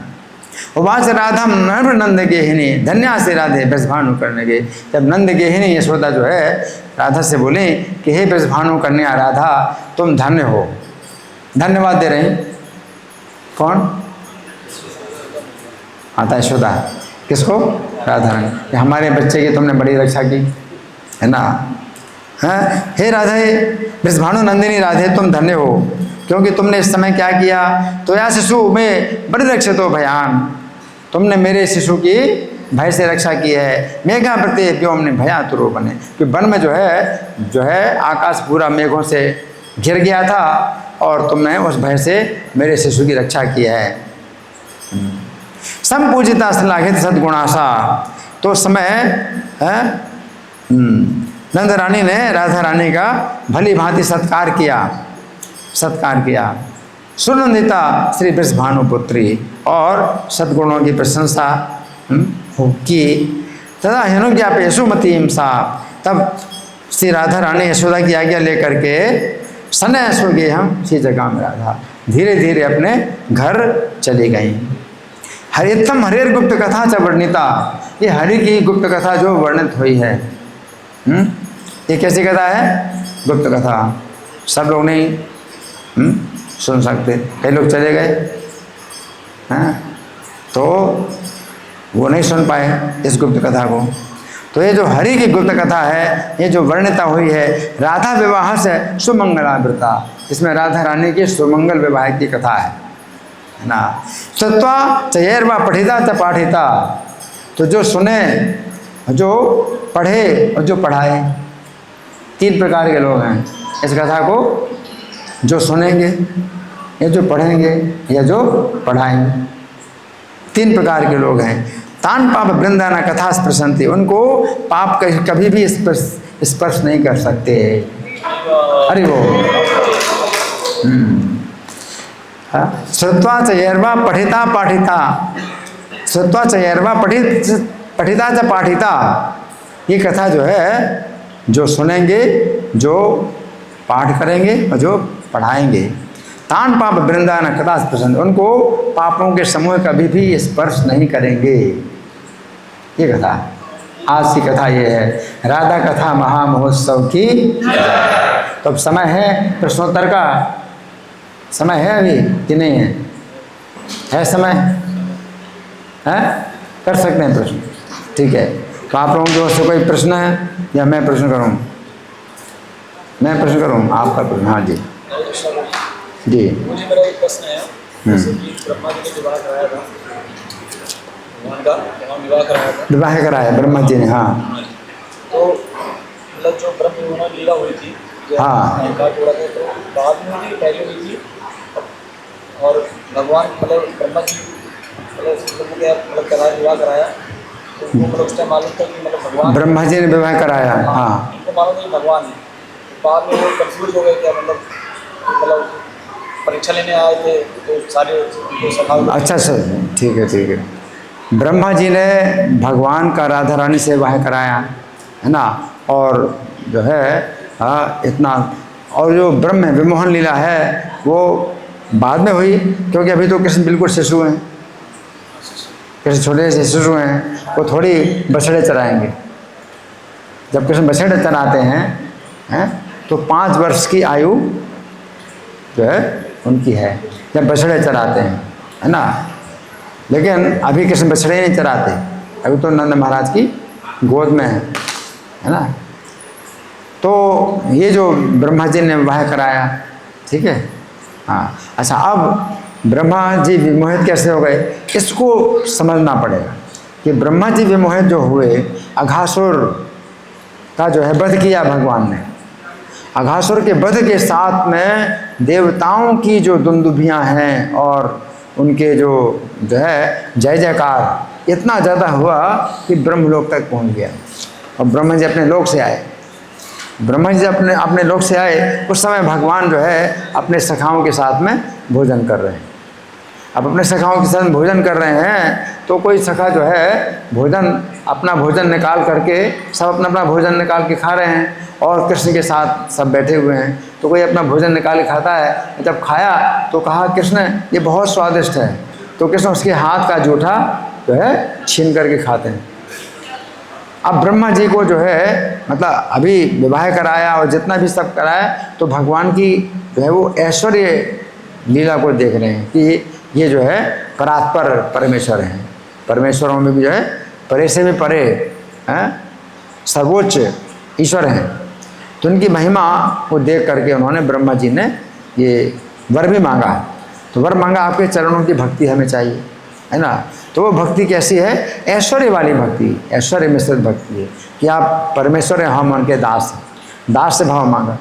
वाच राधा नंद गेहिनी धन्या से राधे ब्रजभानु करने गए। जब नंद गेहिनी यशोदा जो है राधा से बोले कि हे ब्रजभानु कन्या राधा तुम धन्य हो, धन्यवाद दे रही। कौन? आता यशोदा किसको? राधा रानी, कि हमारे बच्चे की तुमने बड़ी रक्षा की, है ना। हे राधे ब्रजभानु नंदिनी राधे तुम धन्य हो, क्योंकि तुमने इस समय क्या किया, तो या शिशु में बड़ी रक्षित हो भयान, तुमने मेरे शिशु की भय से रक्षा की है। मेघा प्रति व्योम ने भयातुरो बने, कि वन में जो है आकाश पूरा मेघों से घिर गया था और तुमने उस भय से मेरे शिशु की रक्षा की है। संपूजिता श्लाघित सद्गुणासा, तो समय नंद रानी ने राधा रानी का भली भांति सत्कार किया। सुनंदिता श्री ब्रजभानु पुत्री, और सद्गुणों की प्रशंसा की। तथा हेनुज्ञा पे यशोमती सा, तब श्री राधा रानी यशोदा की आज्ञा लेकर के सनय सो गए हम सी जगह में राधा धीरे धीरे अपने घर चली गई। हरितम हरेर गुप्त कथा च वर्णिता, ये हरि की गुप्त कथा जो वर्णित हुई है, ये कैसी कथा है? गुप्त कथा, सब लोग नहीं सुन सकते, कई लोग चले गए हैं तो वो नहीं सुन पाए इस गुप्त कथा को। तो ये जो हरि की गुप्त कथा है, ये जो वर्णिता हुई है राधा विवाह से सुमंगलावृता, इसमें राधा रानी की सुमंगल विवाह की कथा है ना। सत्वा चयैर्वा पठिता च पाठिता, तो जो सुने, जो पढ़े और जो पढ़ाए, तीन प्रकार के लोग हैं इस कथा को, जो सुनेंगे या जो पढ़ेंगे या जो पढ़ाएंगे, तीन प्रकार के लोग हैं। तान पाप वृंदाना कथा स्पर्शंति, उनको पाप कभी भी स्पर्श नहीं कर सकते। अरे वो श्रुत्वा चयैर्वा पठिता पाठिता, श्रुत्वा चयैर्वा पठिता च पाठिता, ये कथा जो है जो सुनेंगे, जो पाठ करेंगे और जो पढ़ाएंगे। तान पाप वृंदान कथा स्पर्शंति, उनको पापों के समूह कभी भी स्पर्श नहीं करेंगे। ये कथा, आज की कथा ये है, राधा कथा महामहोत्सव की। तो अब समय है प्रश्नोत्तर का, समय है अभी कि नहीं है? है समय है, कर सकते हैं प्रश्न, ठीक है। तो आप लोगों की ओर से कोई प्रश्न है या मैं प्रश्न करूं? मैं प्रश्न करूं, आपका प्रश्न। हाँ जी जी। मुझे मेरा एक प्रश्न है जैसे कि ब्रह्मा जी ने विवाह कराया था, भगवान का वहाँ विवाह कराया था, विवाह कराया ब्रह्मा जी ने, हाँ तो मतलब जो ब्रह्म विवाह लीला हुई थी, जो हाँ। अहंकार जोड़ा था, तो बाद में हुई पहले हुई थी, और भगवान मतलब ब्रह्मा जी मतलब कराया, विवाह कराया, तो उनको मतलब उस टाइम मालूम था कि मतलब भगवान, ब्रह्मा जी ने विवाह कराया, हाँ उनको मालूम था कि भगवान है। तो बाद में वो कंफ्यूज हो गए क्या, मतलब परीक्षा लेने आए थे तो सारे उनको सखा, अच्छा सर, ठीक है ठीक है। ब्रह्मा जी ने भगवान का राधा रानी से विवाह कराया है ना, और जो है इतना, और जो ब्रह्म विमोहन लीला है वो बाद में हुई, क्योंकि अभी तो कृष्ण बिल्कुल शिशु हैं, कृष्ण छोटे से शिशु हैं, वो थोड़ी बछड़े चराएंगे। जब कृष्ण बछड़े चराते हैं तो 5 वर्ष की आयु जो है उनकी है जब बछड़े चराते हैं, है ना। लेकिन अभी कृष्ण बछड़े नहीं चराते, अभी तो नंद महाराज की गोद में है ना। तो ये जो ब्रह्मा जी ने विवाह कराया, ठीक है, हाँ। अच्छा, अब ब्रह्मा जी विमोहित कैसे हो गए, इसको समझना पड़ेगा कि ब्रह्मा जी विमोहित जो हुए, अघासुर का जो है वध किया भगवान ने। अघासुर के वध के साथ में देवताओं की जो दुंदुभियाँ हैं और उनके जो है जय जयकार इतना ज़्यादा हुआ कि ब्रह्मलोक तक पहुंच गया। और ब्रह्मा जी अपने लोक से आए, ब्रह्मा जी अपने लोक से आए, उस समय भगवान जो है अपने सखाओं के साथ में भोजन कर रहे हैं। अब अपने सखाओं के साथ भोजन कर रहे हैं तो कोई सखा जो है अपना भोजन निकाल करके, सब अपना अपना भोजन निकाल के खा रहे हैं और कृष्ण के साथ सब बैठे हुए हैं। तो कोई अपना भोजन निकाल के खाता है, जब खाया तो कहा कृष्ण ये बहुत स्वादिष्ट है, तो कृष्ण उसके हाथ का जूठा जो है छीन करके खाते हैं। अब ब्रह्मा जी को जो है मतलब अभी विवाह कराया और जितना भी सब कराया, तो भगवान की जो है वो ऐश्वर्य लीला को देख रहे हैं कि ये जो है परात्पर परमेश्वर हैं, परमेश्वरों में भी जो है परे से भी परे हैं, सर्वोच्च ईश्वर हैं। तो उनकी महिमा को देख करके उन्होंने ब्रह्मा जी ने ये वर भी मांगा। तो वर मांगा आपके चरणों की भक्ति हमें चाहिए, है ना। तो वो भक्ति कैसी है, ऐश्वर्य वाली भक्ति, ऐश्वर्य मिश्रित भक्ति है कि आप परमेश्वर हैं, हम उनके दास हैं। दास से भाव मांगा।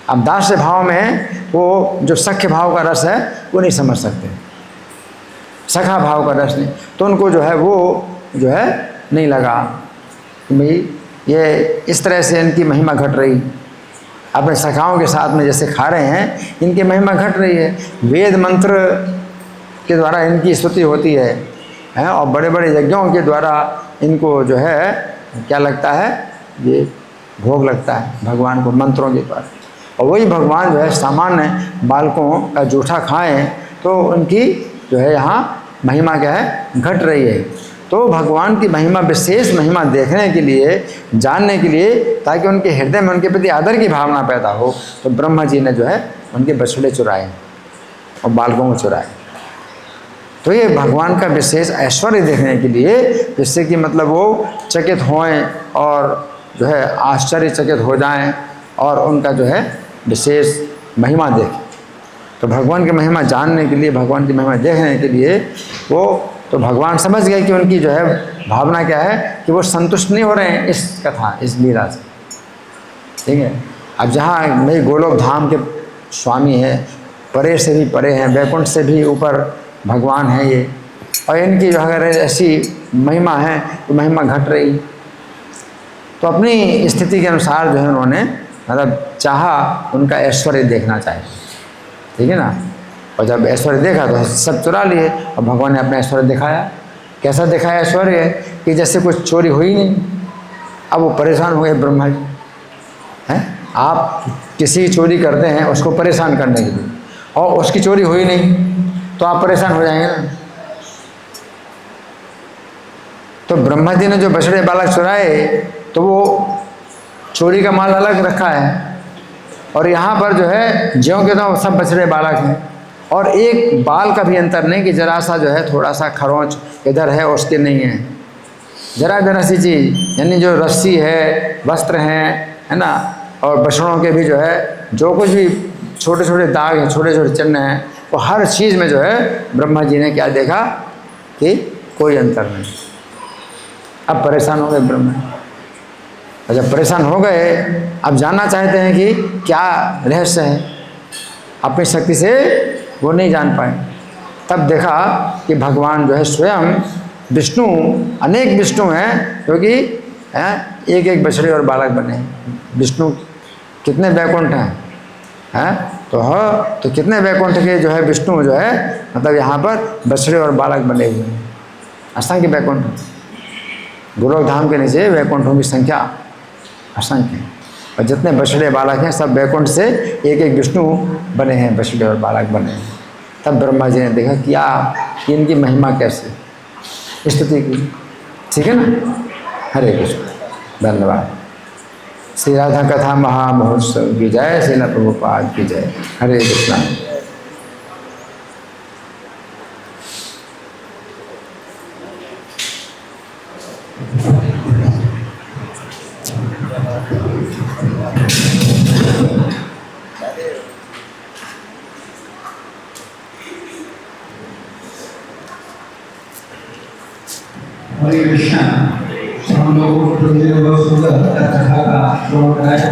अब दास से भाव में वो जो सख्य भाव का रस है वो नहीं समझ सकते, सखा भाव का रस नहीं, तो उनको जो है वो जो है नहीं लगा कि भाई ये इस तरह से इनकी महिमा घट रही। अपने सखाओं के साथ में जैसे खा रहे हैं, इनकी महिमा घट रही है, वेद मंत्र के द्वारा इनकी स्तुति होती है और बड़े बड़े यज्ञों के द्वारा इनको जो है क्या लगता है, ये भोग लगता है भगवान को मंत्रों के द्वारा। और वही भगवान जो है सामान्य बालकों का जूठा खाएं तो उनकी जो है यहाँ महिमा क्या है, घट रही है। तो भगवान की महिमा, विशेष महिमा देखने के लिए, जानने के लिए, ताकि उनके हृदय में उनके प्रति आदर की भावना पैदा हो, तो ब्रह्मा जी ने जो है उनके बछड़े चुराए और बालकों को चुराए। तो ये भगवान का विशेष ऐश्वर्य देखने के लिए, जिससे कि मतलब वो चकित होएं और जो है आश्चर्यचकित हो जाएं और उनका जो है विशेष महिमा देखें। तो भगवान की महिमा जानने के लिए, भगवान की महिमा देखने के लिए वो, तो भगवान समझ गए कि उनकी जो है भावना क्या है, कि वो संतुष्ट नहीं हो रहे हैं इस कथा, इस लीला से, ठीक है। अब जहाँ मेरी गोलोक धाम के स्वामी है, परे से भी परे हैं, वैकुंठ से भी ऊपर भगवान है ये, और इनकी जो अगर ऐसी महिमा है तो महिमा घट रही। तो अपनी स्थिति के अनुसार जो है उन्होंने मतलब चाहा उनका ऐश्वर्य देखना चाहिए, ठीक है ना। और जब ऐश्वर्य देखा तो सब चुरा लिए, और भगवान ने अपना ऐश्वर्य दिखाया। कैसा दिखाया ऐश्वर्य, कि जैसे कुछ चोरी हुई नहीं। अब वो परेशान हो गए ब्रह्मा जी हैं। आप किसी की चोरी करते हैं उसको परेशान करने के लिए, और उसकी चोरी हुई नहीं तो आप परेशान हो जाएंगे ना। तो ब्रह्मा जी ने जो बछड़े बालक चुराए, तो वो चोरी का माल अलग रखा है, और यहाँ पर जो है ज्यों के त्यों सब बछड़े बालक हैं, और एक बाल का भी अंतर नहीं कि जरा सा जो है थोड़ा सा खरोंच इधर है उसके नहीं है, जरा सी चीज़, यानी जो रस्सी है, वस्त्र हैं, है ना, और बछड़ों के भी जो है जो कुछ भी छोटे छोटे दाग हैं, छोटे छोटे चिन्ह हैं, वो हर चीज़ में जो है ब्रह्मा जी ने क्या देखा कि कोई अंतर नहीं। अब परेशान हो गए ब्रह्मा, और जब परेशान हो गए अब जानना चाहते हैं कि क्या रहस्य है, अपनी शक्ति से वो नहीं जान पाए। तब देखा कि भगवान जो है स्वयं विष्णु, अनेक विष्णु हैं, क्योंकि एक एक बछड़े और बालक बने हैं। विष्णु कितने वैकुंठ हैं, तो कितने वैकुंठ के जो है विष्णु जो है मतलब यहाँ पर बछड़े और बालक बने हुए हैं, असंख्य वैकुंठ। गोलोक धाम के नीचे वैकुंठों की संख्या असंख्य है, और जितने बछड़े बालक हैं सब वैकुंठ से एक एक विष्णु बने हैं, बछड़े और बालक बने हैं। तब ब्रह्मा जी ने देखा क्या कि इनकी महिमा कैसे, स्तुति की। ठीक है ना। हरे कृष्ण, धन्यवाद। श्री राधा कथा महामहोत्सव की जय, श्रील प्रभुपाद की जय। हरे कृष्ण। हरे कृष्णा। हम लोगों को बहुत सुंदर कथा का श्रवण कराया।